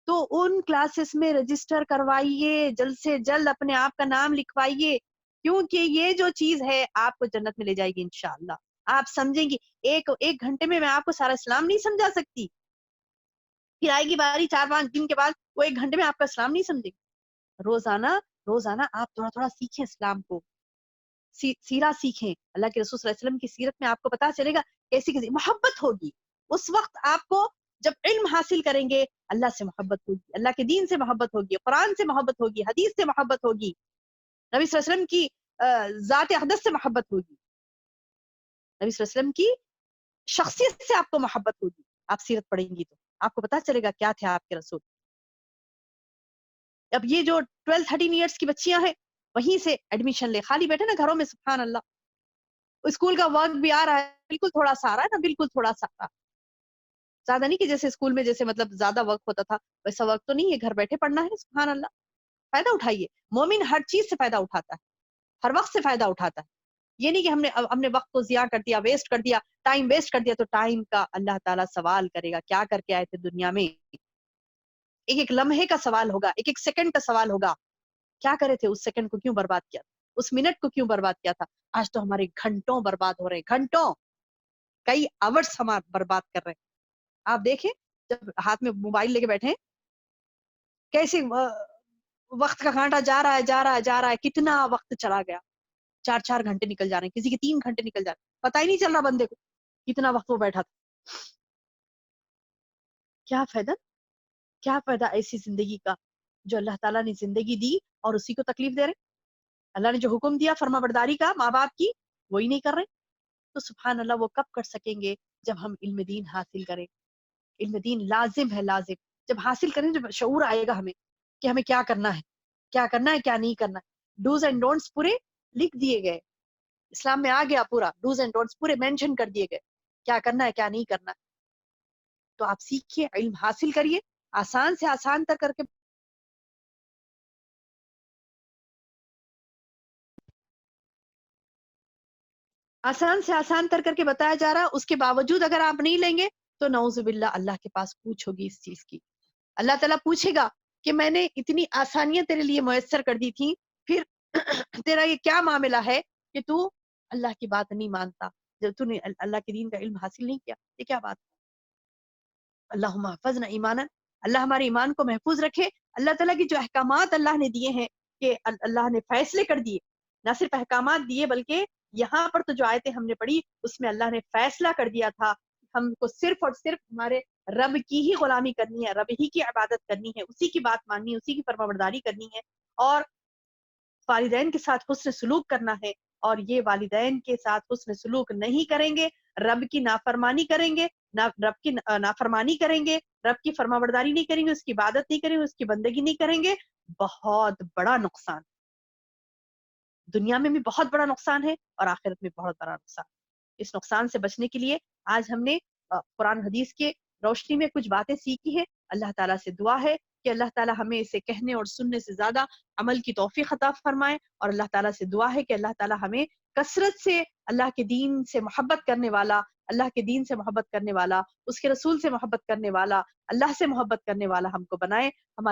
تو ان کلاسز میں رجسٹر کوائیے، جلد سے جلد اپنے آپ کا نام لکھوائیے، کیونکہ یہ جو چیز ہے آپ کو جنت میں لے جائے گی انشاءاللہ. آپ سمجھیں گی، ایک گھنٹے میں آپ کو سارا اسلام نہیں سمجھا سکتی، پھر آئے گی باری 4-5 دن کے بعد، وہ ایک گھنٹے میں آپ کا اسلام نہیں سمجھے گی. روزانہ آپ تھوڑا تھوڑا سیکھیں اسلام کو، سیرت سیکھیں، اللہ کے رسول صلی اللہ علیہ وسلم کی سیرت میں آپ کو پتا چلے گا کیسی محبت ہوگی. اس وقت آپ کو جب علم حاصل کریں گے، اللہ سے محبت ہوگی، اللہ کے دین سے محبت ہوگی، قرآن سے محبت ہوگی، حدیث سے محبت ہوگی، نبی صلی اللہ علیہ وسلم کی ذات اقدس سے محبت ہوگی، نبی صلی اللہ علیہ وسلم کی شخصیت سے آپ کو محبت ہوگی. آپ سیرت پڑھیں گی تو آپ کو پتا چلے گا کیا تھے آپ کے رسول. اب یہ جو 12-13 ایئرس کی بچیاں ہیں، وہیں سے ایڈمیشن لے، خالی بیٹھے نا گھروں میں، سبحان اللہ. اسکول کا ورک بھی آ رہا ہے، بالکل تھوڑا سا آ رہا ہے نا، بالکل تھوڑا سا، زیادہ نہیں کہ جیسے اسکول میں جیسے مطلب زیادہ وقت ہوتا تھا، ویسا وقت تو نہیں ہے، گھر بیٹھے پڑھنا ہے، سبحان اللہ. فائدہ اٹھائیے. مومن ہر چیز سے فائدہ اٹھاتا ہے، ہر وقت سے فائدہ اٹھاتا ہے. یہ نہیں کہ ہم نے وقت کو ضیاع کر دیا، ویسٹ کر دیا، ٹائم ویسٹ کر دیا، تو ٹائم کا اللہ تعالیٰ سوال کرے گا، کیا کر کے آئے تھے دنیا میں. ایک ایک لمحے کا سوال ہوگا، ایک ایک سیکنڈ کا سوال ہوگا، کیا کرے تھے، اس سیکنڈ کو کیوں برباد کیا، اس منٹ کو کیوں برباد کیا تھا. آج تو ہمارے گھنٹوں برباد ہو رہے ہیں، گھنٹوں، کئی آورس ہم برباد کر رہے ہیں. آپ دیکھیں، جب ہاتھ میں موبائل لے کے بیٹھے، کیسے وقت کا کانٹا جا رہا ہے، کتنا وقت چلا گیا. 4 گھنٹے نکل جا رہے ہیں، کسی کے 3 گھنٹے نکل جا رہے ہیں، پتہ ہی نہیں چل رہا بندے کو کتنا وقت وہ بیٹھا تھا. کیا فائدہ ایسی زندگی کا جو اللہ تعالیٰ نے زندگی دی اور اسی کو تکلیف دے رہے. اللہ نے جو حکم دیا فرما برداری کا ماں باپ کی، وہی نہیں کر رہے. تو سبحان اللہ، وہ کب کر سکیں گے؟ جب ہم علم دین حاصل کریں. علم دین لازم ہے، لازم. جب حاصل کریں، جب شعور آئے گا ہمیں کہ ہمیں کیا کرنا ہے، کیا نہیں کرنا ہے. ڈوز اینڈ ڈونٹس پورے لکھ دیے گئے، اسلام میں آ گیا پورا، ڈوز اینڈ ڈونٹس پورے مینشن کر دیے گئے، کیا کرنا ہے، کیا نہیں کرنا ہے. تو آپ سیکھیے، علم حاصل کریے، آسان سے آسان تر کر کے بتایا جا رہا. اس کے باوجود اگر آپ نہیں لیں گے تو نعوذ باللہ اللہ کے پاس پوچھو گی اس چیز کی. اللہ تعالیٰ پوچھے گا کہ میں نے اتنی آسانیاں تیرے لیے میسر کر دی تھی، پھر تیرا یہ کیا معاملہ ہے کہ تو اللہ کی بات نہیں مانتا، جب تو نے اللہ کے دین کا علم حاصل نہیں کیا؟ یہ کیا بات؟ اللہم احفظنا ایمانا، اللہ ہمارے ایمان کو محفوظ رکھے۔ اللہ تعالیٰ کی جو احکامات اللہ نے دیے ہیں کہ اللہ نے فیصلے کر دیے، نہ صرف احکامات دیے بلکہ یہاں پر تو جو آیتیں ہم نے پڑھی اس میں اللہ نے فیصلہ کر دیا تھا ہم کو صرف اور صرف ہمارے رب کی ہی غلامی کرنی ہے، رب ہی کی عبادت کرنی ہے، اسی کی بات ماننی ہے، اسی کی فرمانبرداری کرنی ہے، اور والدین کے ساتھ حسن سلوک کرنا ہے۔ اور یہ والدین کے ساتھ حسن سلوک نہیں کریں گے، رب کی نافرمانی کریں گے، رب کی نافرمانی کریں گے، رب کی فرمانبرداری نہیں کریں گے، اس کی عبادت نہیں کریں گے، اس کی بندگی نہیں کریں گے، بہت بڑا نقصان، دنیا میں بھی بہت بڑا نقصان ہے اور آخرت میں بہت بڑا نقصان۔ اس نقصان سے بچنے کے لیے آج ہم نے قرآن حدیث کے روشنی میں کچھ باتیں سیکھی ہیں۔ اللہ تعالیٰ سے دعا ہے کہ اللہ تعالیٰ ہمیں اسے کہنے اور سننے سے زیادہ عمل کی توفیق عطا فرمائے، اور اللہ تعالیٰ سے دعا ہے کہ اللہ تعالیٰ ہمیں کثرت سے اللہ کے دین سے محبت کرنے والا، اللہ کے دین سے محبت کرنے والا، اس کے رسول سے محبت کرنے والا، اللہ سے محبت کرنے والا ہم کو بنائے۔ ہماری